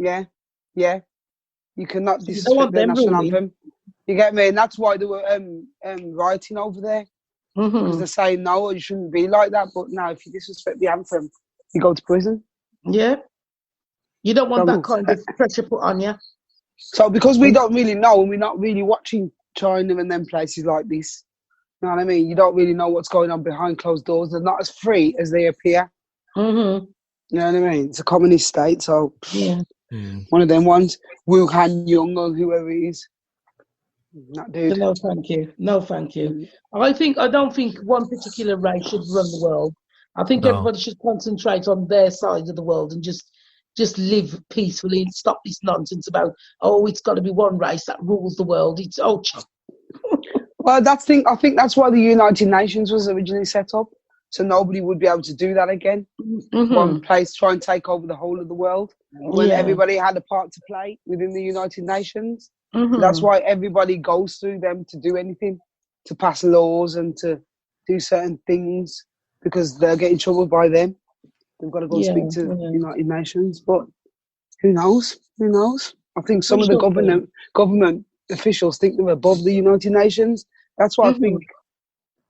Yeah. You cannot disrespect the national anthem. You get me? And that's why they were rioting over there. Because they're saying, no, you shouldn't be like that. But now, if you disrespect the anthem, you go to prison. Yeah. You don't want that kind of pressure put on you. So because we don't really know and we're not really watching China and them places like this, you know what I mean? You don't really know what's going on behind closed doors. They're not as free as they appear. You know what I mean? It's a communist state, so one of them ones. Wuhan Young or whoever it is. That dude. No, thank you. I don't think one particular race should run the world. I think everybody should concentrate on their side of the world and just live peacefully and stop this nonsense about, it's got to be one race that rules the world. It's Well, I think that's why the United Nations was originally set up, so nobody would be able to do that again. One place try and take over the whole of the world when everybody had a part to play within the United Nations. That's why everybody goes through them to do anything, to pass laws and to do certain things because they'll get in trouble by them. They've got to go speak to the United Nations, but who knows? I think some of the government officials think they're above the United Nations. That's why I think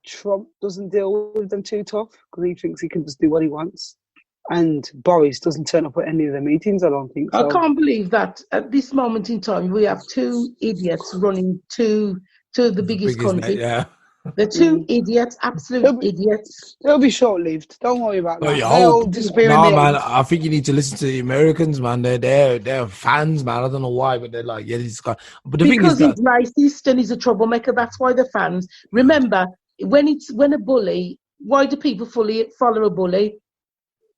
Trump doesn't deal with them too tough because he thinks he can just do what he wants. And Boris doesn't turn up at any of the meetings, I don't think so. I can't believe that at this moment in time we have two idiots running two of the biggest countries. They're two idiots, absolute idiots. They'll be short-lived. Don't worry about that. They'll disappear. No, man. I think you need to listen to the Americans, man. They're fans, man. I don't know why, but they're like, this guy. But the thing is, he's racist and he's a troublemaker. That's why they're fans. Remember, when a bully, why do people follow a bully?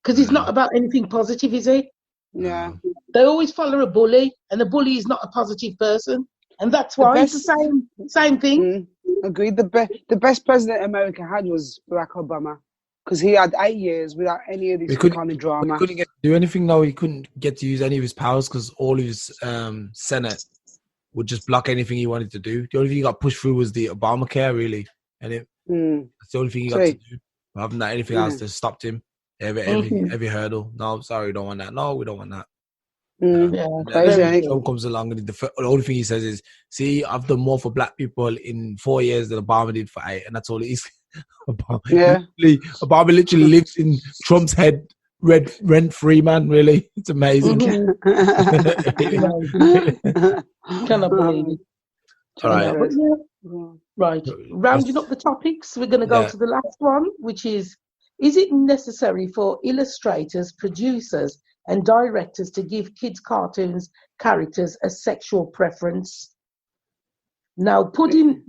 Because he's not about anything positive, is he? Yeah. They always follow a bully, and the bully is not a positive person, and that's why it's the same thing. Agreed. The best president America had was Barack Obama because he had 8 years without any of this kind of drama. He couldn't get to do anything, though. He couldn't get to use any of his powers because all of his Senate would just block anything he wanted to do. The only thing he got pushed through was the Obamacare, really. And that's the only thing he got to do. Other than that, anything else just stopped him. Every hurdle. No, sorry, we don't want that. No, we don't want that. Crazy. Trump comes along and the only thing he says is, "See, I've done more for black people in 4 years than Obama did for 8," and that's all it is. Obama literally lives in Trump's head, rent free, man. Really, it's amazing. Cannot believe it. All right. Right. Rounding up the topics, we're going to go to the last one, which is it necessary for illustrators, producers, and directors to give kids' cartoons characters a sexual preference? Now, could you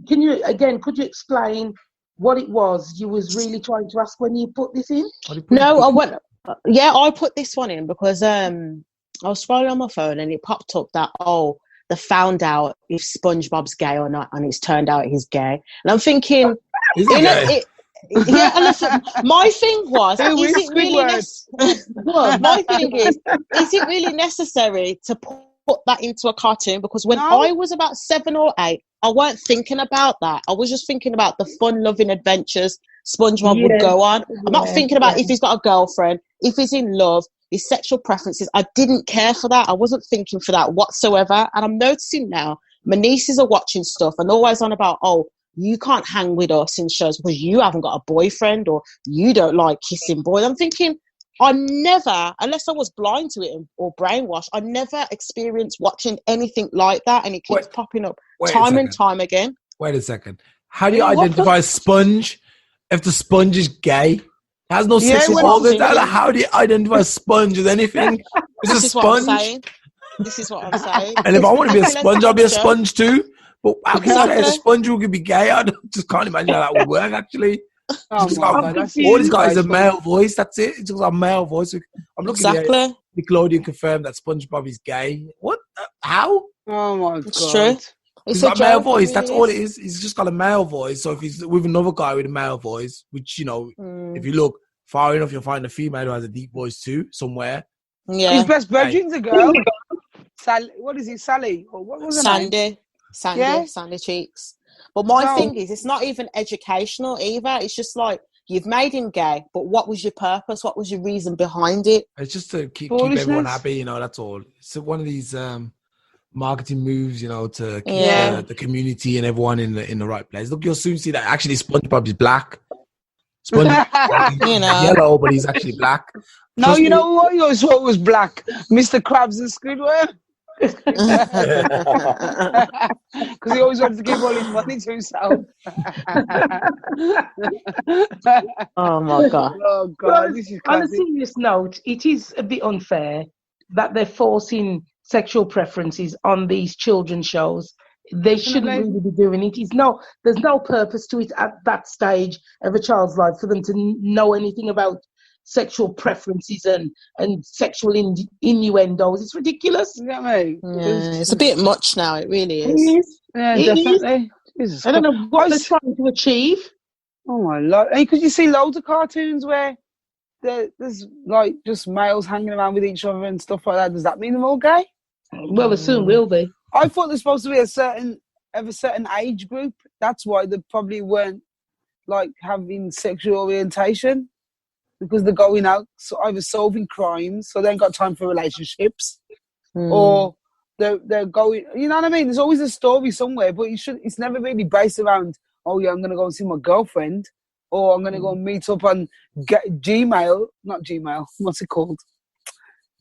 explain what it was you was really trying to ask when you put this in? I put this one in because I was scrolling on my phone and it popped up that, they found out if SpongeBob's gay or not, and it's turned out he's gay. And I'm thinking, listen, my thing was, is it really necessary to put that into a cartoon? Because when I was about 7 or 8, I weren't thinking about that. I was just thinking about the fun-loving adventures SpongeBob would go on. I'm not thinking about if he's got a girlfriend, if he's in love, his sexual preferences. I didn't care for that. I wasn't thinking for that whatsoever. And I'm noticing now, my nieces are watching stuff and always on about, you can't hang with us in shows because you haven't got a boyfriend or you don't like kissing boys. I'm thinking, I never, unless I was blind to it or brainwashed, I never experienced watching anything like that, and it keeps popping up time and time again. Wait a second. How do you identify Sponge if the Sponge is gay? It has no sexual organs. How do you identify a sponge as anything? It's a sponge. This is what I'm saying. And if I want to be a sponge, I'll be a sponge too. But how can you say a sponge who could be gay? I just can't imagine how that would work, actually. All he's got is a male voice. That's it. It's just a male voice. I'm looking at Nickelodeon confirmed that SpongeBob is gay. What? How? Oh my god! It's true. He's got a male voice. That's all it is. He's just got a male voice. So if he's with another guy with a male voice, which, you know, if you look far enough, you'll find a female who has a deep voice too, somewhere. Yeah. His best brethren's a girl. What is it, Sally? Or what was her name? Sandy Cheeks. But my thing is, it's not even educational either. It's just like, you've made him gay, but what was your purpose? What was your reason behind it? It's just to keep everyone happy, you know, that's all. It's one of these marketing moves, you know, to keep the community and everyone in the right place. Look, you'll soon see that actually SpongeBob is black. SpongeBob is yellow, but he's actually black. No, you know what? You always thought was black. Mr. Krabs and Squidward. Because he always wanted to give all his money to himself. Oh my god! Oh god! This is on a serious note, it is a bit unfair that they're forcing sexual preferences on these children's shows. They shouldn't really be doing it. There's no purpose to it at that stage of a child's life for them to know anything about sexual preferences and sexual innuendos. It's ridiculous. You know what I mean? It's a bit much now. It really is. It is. Yeah, definitely. I don't know what they're trying to achieve. Oh my lord! Because you see loads of cartoons where there's like just males hanging around with each other and stuff like that. Does that mean they're all gay? Well, they soon will be. I thought there's supposed to be a certain age group. That's why they probably weren't like having sexual orientation, because they're going out either solving crimes, so they ain't got time for relationships, or they're going. You know what I mean? There's always a story somewhere, but it's never really based around. Oh yeah, I'm gonna go and see my girlfriend, or I'm gonna go and meet up on Gmail. Not Gmail. What's it called?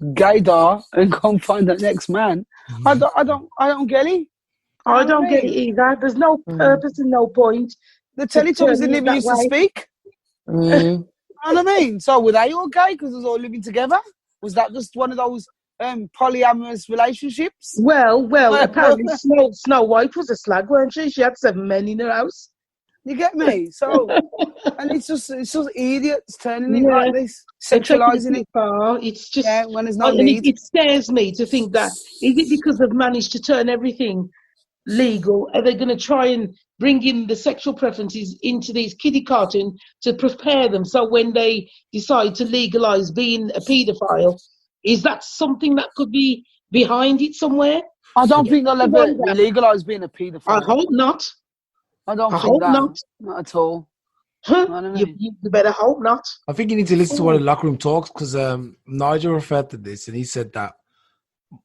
Gaydar, and go and find that next man. I don't get it. I don't get it either. There's no purpose and no point. The Teletubbies didn't even used to speak. You know what I mean? So were they all gay because they was all living together? Was that just one of those polyamorous relationships? Well, apparently Snow White was a slag, weren't she? She had 7 men in her house. You get me? So, and it's just idiots turning it like this, sexualizing it. It's just when there's no need. It scares me to think that, is it because they've managed to turn everything legal? Are they going to try and bring in the sexual preferences into these kiddie cartoons to prepare them so when they decide to legalize being a paedophile, is that something that could be behind it somewhere? I don't think they'll ever legalize being a paedophile. I hope not. I hope not at all. You better hope not. I think you need to listen to one of the locker room talks, because Nigel referred to this and he said that,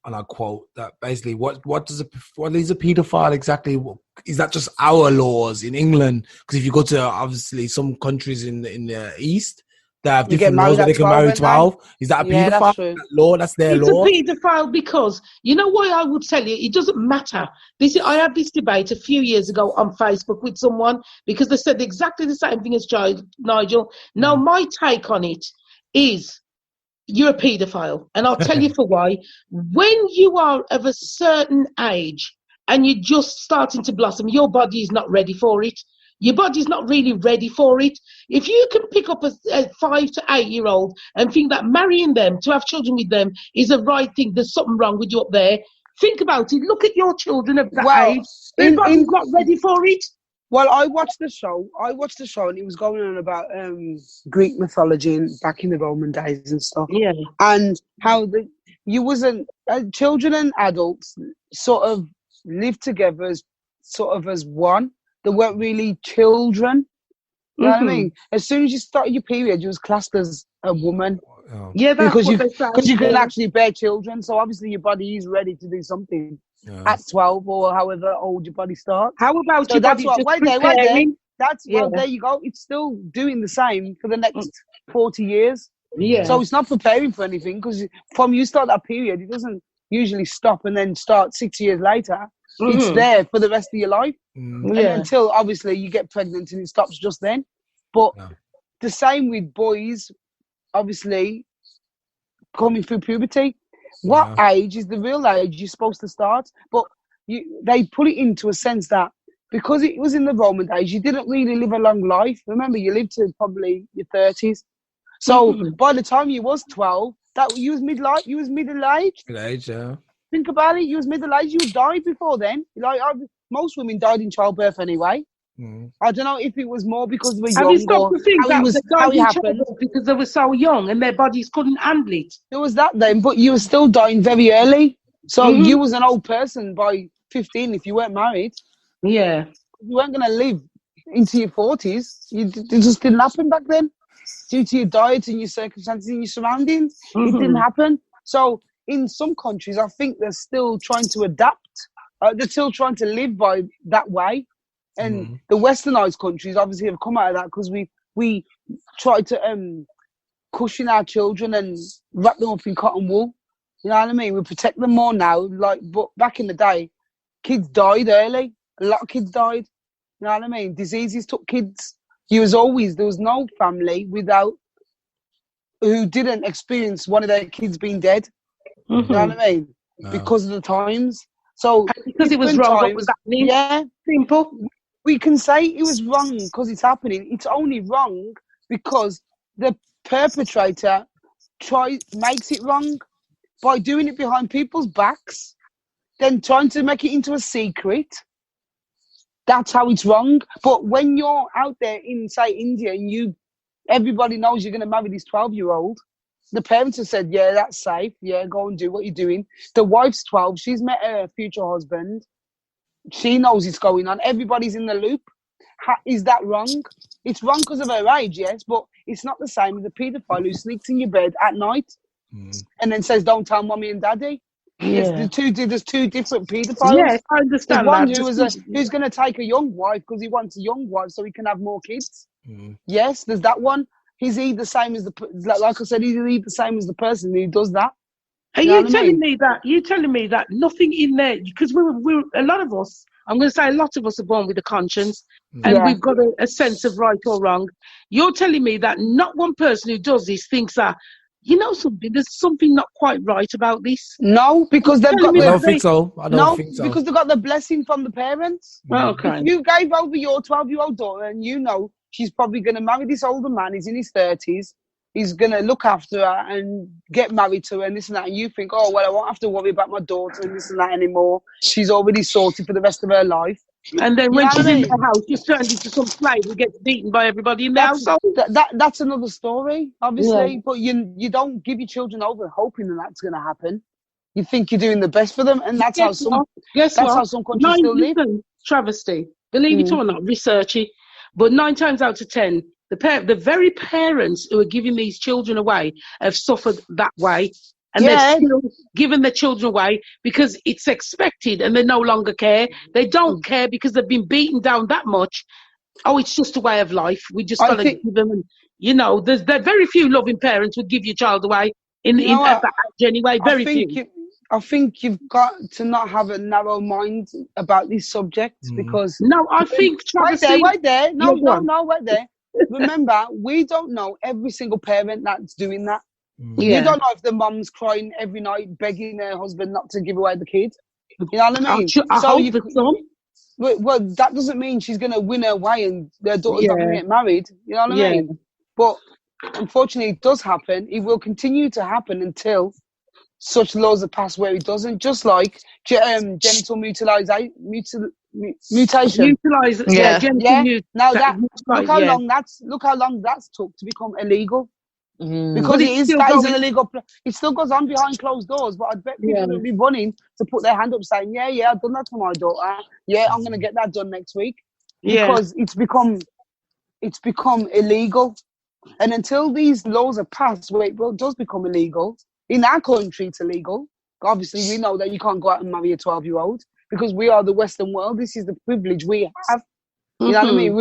and I quote, that basically what is a paedophile exactly? Is that just our laws in England? Because if you go to obviously some countries in the East, they have different laws that they can marry 12. Is that a paedophile? That's their law. It's a paedophile because, you know why I would tell you, it doesn't matter. I had this debate a few years ago on Facebook with someone because they said exactly the same thing as Nigel. Now, my take on it is you're a paedophile. And I'll tell you for why. When you are of a certain age and you're just starting to blossom, your body is not ready for it. Your body's not really ready for it. If you can pick up a 5 to 8 year old and think that marrying them, to have children with them, is the right thing, there's something wrong with you up there. Think about it. Look at your children of that age. Their body's not ready for it. Well, I watched the show and it was going on about Greek mythology and back in the Roman days and stuff. Yeah. And how children and adults sort of lived together as one. They weren't really children. You know what I mean? As soon as you started your period, you was classed as a woman. Yeah, that's because you can actually bear children. So obviously your body is ready to do something at 12 or however old your body starts. How about your that's body wait there. Well, there you go. It's still doing the same for the next 40 years. Yeah. So it's not preparing for anything, because from you start that period, it doesn't usually stop and then start 6 years later. It's there for the rest of your life. Until obviously you get pregnant and it stops just then. But the same with boys, obviously, coming through puberty. What age is the real age you're supposed to start? But they put it into a sense that because it was in the Roman days, you didn't really live a long life. Remember, you lived to probably your 30s. So by the time you was 12, that you was middle-aged. Middle-aged, yeah. Think about it. You was middle-aged. You died before then. Like most women died in childbirth anyway. I don't know if it was more because they were young. Have you stopped to think that they died in happened childbirth because they were so young and their bodies couldn't handle it? There was that then, but you were still dying very early. So you was an old person by 15 if you weren't married. Yeah. You weren't going to live into your 40s. It just didn't happen back then. Due to your diet and your circumstances and your surroundings, it didn't happen. So in some countries, I think they're still trying to adapt. They're still trying to live by that way. And the westernized countries obviously have come out of that because we try to cushion our children and wrap them up in cotton wool. You know what I mean? We protect them more now. But back in the day, kids died early. A lot of kids died. You know what I mean? Diseases took kids. There was no family who didn't experience one of their kids being dead. You know what I mean? Because of the times. So because it was wrong, what was happening? Yeah. Simple. We can say it was wrong because it's happening. It's only wrong because the perpetrator makes it wrong by doing it behind people's backs, then trying to make it into a secret. That's how it's wrong. But when you're out there in, say, India, and everybody knows you're going to marry this 12-year-old, the parents have said, yeah, that's safe. Yeah, go and do what you're doing. The wife's 12. She's met her future husband. She knows it's going on. Everybody's in the loop. Is that wrong? It's wrong because of her age, yes, but it's not the same as a paedophile who sneaks in your bed at night and then says, don't tell mommy and daddy. Yeah. There's two different paedophiles. Yes, I understand. There's one who's going to take a young wife because he wants a young wife so he can have more kids. Yes, there's that one. Is he the same as like I said, is he the same as the person who does that? Are you telling me that? You telling me that nothing in there? Because we're a lot of us. I'm going to say a lot of us are born with a conscience, and we've got a sense of right or wrong. You're telling me that not one person who does this thinks that, you know, something. There's something not quite right about this. No, because they've got. I don't think so. Because they've got the blessing from the parents. Okay. If you gave over your 12-year-old daughter, and you know she's probably going to marry this older man. He's in his 30s. He's going to look after her and get married to her and this and that. And you think, oh, well, I won't have to worry about my daughter and this and that anymore. She's already sorted for the rest of her life. And then when she's in the house, she's turned into some slave who gets beaten by everybody in the household. That's another story, obviously. Yeah. But you don't give your children over hoping that that's going to happen. You think you're doing the best for them. And that's how some countries still live. Travesty. Believe it or not, research it. But 9 times out of 10, the very parents who are giving these children away have suffered that way. And they're still giving their children away because it's expected and they no longer care. They don't care because they've been beaten down that much. Oh, it's just a way of life. We just got to give them. And, you know, there are very few loving parents would give your child away at that age anyway. Very few. I think you've got to not have a narrow mind about these subjects because... No, I think... Wait there. No, wait there. Remember, we don't know every single parent that's doing that. You don't know if the mum's crying every night, begging her husband not to give away the kid. You know what I mean? Well, that doesn't mean she's going to win her way and their daughter's not going to get married. You know what I mean? But unfortunately, it does happen. It will continue to happen until such laws are passed where it doesn't. Just like genital mutilation. Now look how long that's took to become illegal. Because that is an illegal. It still goes on behind closed doors, but I bet people will be running to put their hand up, saying, "Yeah, I've done that to my daughter. Yeah, I'm going to get that done next week." Because it's become illegal, and until these laws are passed, where it does become illegal in our country, it's illegal. Obviously, we know that you can't go out and marry a 12-year-old because we are the Western world. This is the privilege we have. You know what I mean?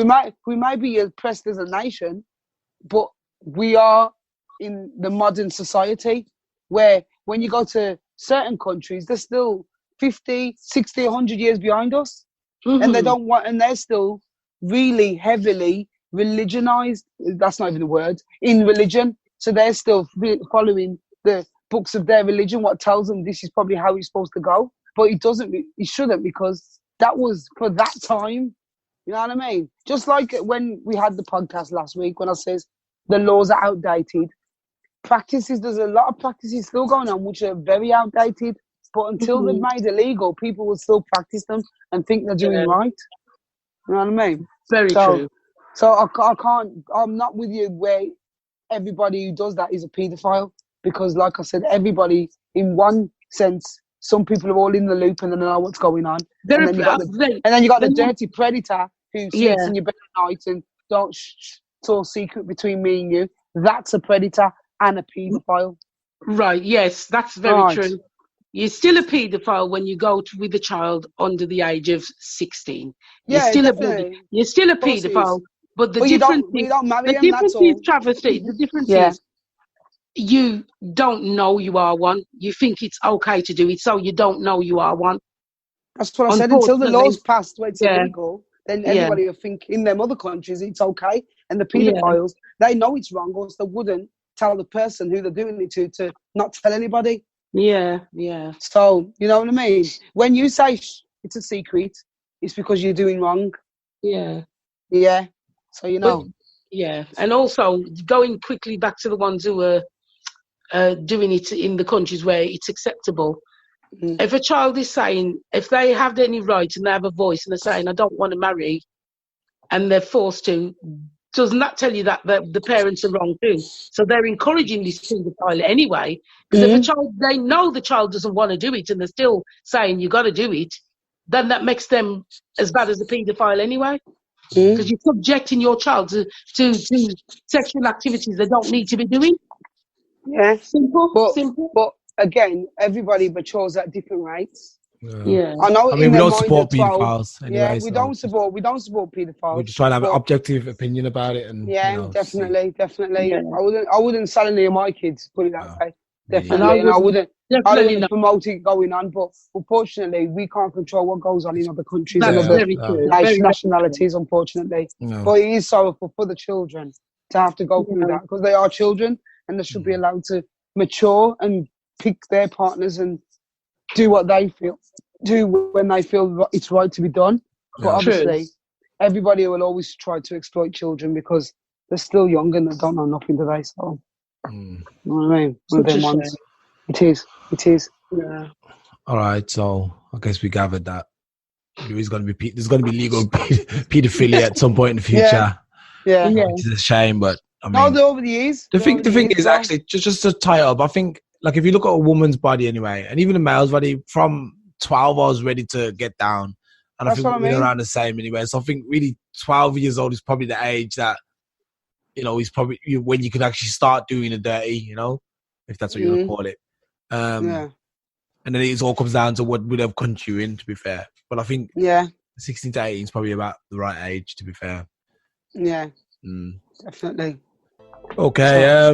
We might be oppressed as a nation, but we are in the modern society where when you go to certain countries, they're still 50, 60, 100 years behind us. And they don't want, and they're still really heavily religionized. That's not even a word. In religion, so they're still following the books of their religion. What tells them this is probably how it's supposed to go, but it doesn't. It shouldn't, because that was for that time. You know what I mean? Just like when we had the podcast last week, when I says the laws are outdated. Practices, there's a lot of practices still going on which are very outdated, but until they're made illegal, people will still practice them and think they're doing right. You know what I mean? Very true. So I can't, I'm not with you where everybody who does that is a paedophile, because like I said, everybody, in one sense, some people are all in the loop and they know what's going on. And then you got the dirty predator who sleeps in your bed at night and don't it's all secret between me and you. That's a predator and a paedophile. Right, yes, that's very true. You're still a paedophile when you go with a child under the age of 16. You're still a paedophile. But the difference is, travesty, the difference is you don't know you are one. You think it's okay to do it, so you don't know you are one. That's what I said. Until the law's passed where it's illegal, then everybody will think in them other countries it's okay. And the paedophiles, they know it's wrong, or they wouldn't tell the person who they're doing it to not tell anybody. Yeah. So, you know what I mean? When you say it's a secret, it's because you're doing wrong. Yeah. So, you know. But, and also, going quickly back to the ones who are doing it in the countries where it's acceptable. If a child is saying, if they have any right and they have a voice and they're saying, I don't want to marry, and they're forced to, doesn't that tell you that the parents are wrong too? So they're encouraging this paedophile anyway, because if a child, they know the child doesn't want to do it and they're still saying you got to do it, then that makes them as bad as a paedophile anyway, because you're subjecting your child to sexual activities they don't need to be doing. Simple. But again, everybody matures at different rates. I know. I mean, we don't support paedophiles. Anyway, we don't support paedophiles. We just try to have an objective opinion about it, and definitely. Yeah. I wouldn't sell any of my kids. Put it that way. Definitely, and I wouldn't promote it going on. But unfortunately, we can't control what goes on in other countries and other nationalities. Unfortunately, but it is sorrowful for the children to have to go through that, because they are children and they should be allowed to mature and pick their partners and do what they do when they feel it's right to be done. But obviously, everybody will always try to exploit children because they're still young and they don't know nothing today. So, you know what I mean? One of them ones. It is. Yeah. All right. So I guess we gathered that there's going to be legal pedophilia at some point in the future. Yeah. Which is a shame, but I mean, over the years. The thing is actually just to tie up. I think, like, if you look at a woman's body anyway, and even a male's body, from 12 I was ready to get down, and that's, I think we're around the same anyway. So I think really 12 years old is probably the age that, you know, is probably when you could actually start doing the dirty, you know, if that's what you want to call it. And then it all comes down to what would have country you in, to be fair. But I think 16 to 18 is probably about the right age, to be fair. Yeah, definitely. Okay,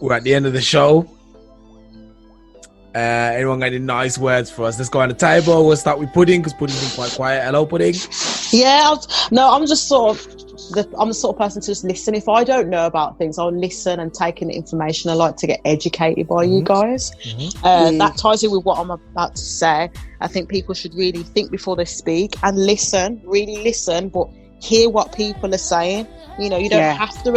we're at the end of the show. Anyone got any nice words for us? Let's go on the table. We'll start with Pudding, because Pudding's been quite quiet. Hello, Pudding. Yeah, I'm just I'm the sort of person to just listen. If I don't know about things, I'll listen and take in the information. I like to get educated by you guys. That ties in with what I'm about to say. I think people should really think before they speak and really listen, but hear what people are saying. You know, you don't have to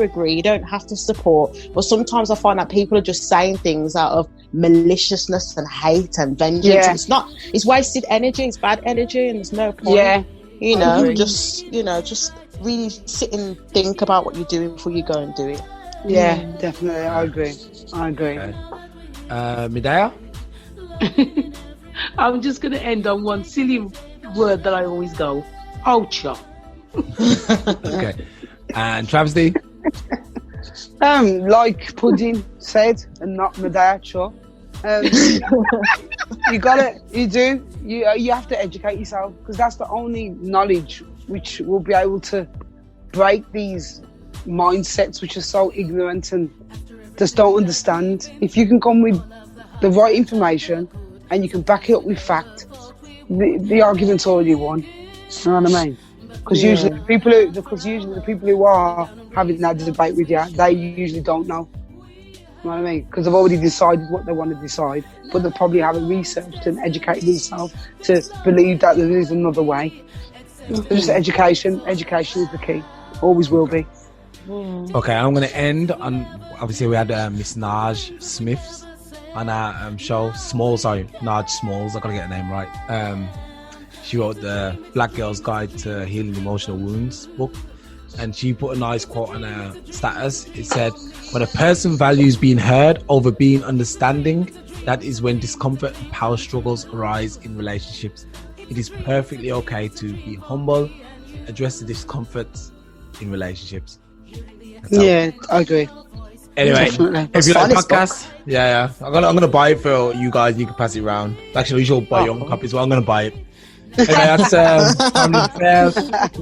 agree, you don't have to support, but sometimes I find that people are just saying things out of maliciousness and hate and vengeance. It's wasted energy, it's bad energy, and there's no point. You know, just really sit and think about what you're doing before you go and do it. Definitely. I agree. Okay. Medaya? I'm just going to end on one silly word that I always go, ultra. Okay. And Travesty? Like Pudding said, and not Medaya, sure. You have to educate yourself, because that's the only knowledge which will be able to break these mindsets which are so ignorant and just don't understand. If you can come with the right information and you can back it up with fact, the argument's already won. You know what I mean? Because usually the people who are having that debate with you, they usually don't know. You know what I mean? Because they've already decided what they want to decide, but they probably haven't researched and educated themselves to believe that there is another way. So just education. Education is the key. Always will be. Okay, I'm going to end on, obviously we had Miss Naj Smiths on our show. Naj Smalls, I've got to get her name right. She wrote the Black Girl's Guide to Healing Emotional Wounds book. And she put a nice quote on her status. It said, when a person values being heard over being understanding, that is when discomfort and power struggles arise in relationships. It is perfectly okay to be humble, address the discomforts in relationships. I agree. Anyway, Definitely. if you like podcasts, I'm gonna buy it for you guys. You can pass it around. Actually, you should buy your own copy as well. I'm gonna buy it. Anyway, that's Family Affairs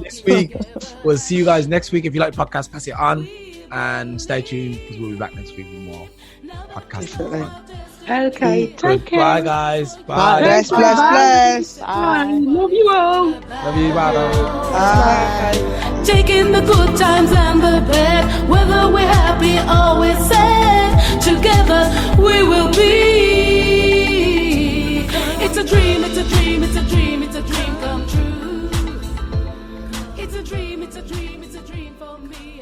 this week. We'll see you guys next week. If you like podcasts, pass it on and stay tuned because we'll be back next week with more podcasts. Okay, take care. Bye, guys. Bye. Bless. Bye. Love you all. Love you. Bye. Bye. Taking the good times and the bad, whether we're happy or we're sad, together we will be. It's a dream, it's a dream, it's a dream, it's a dream come true. It's a dream, it's a dream, it's a dream for me.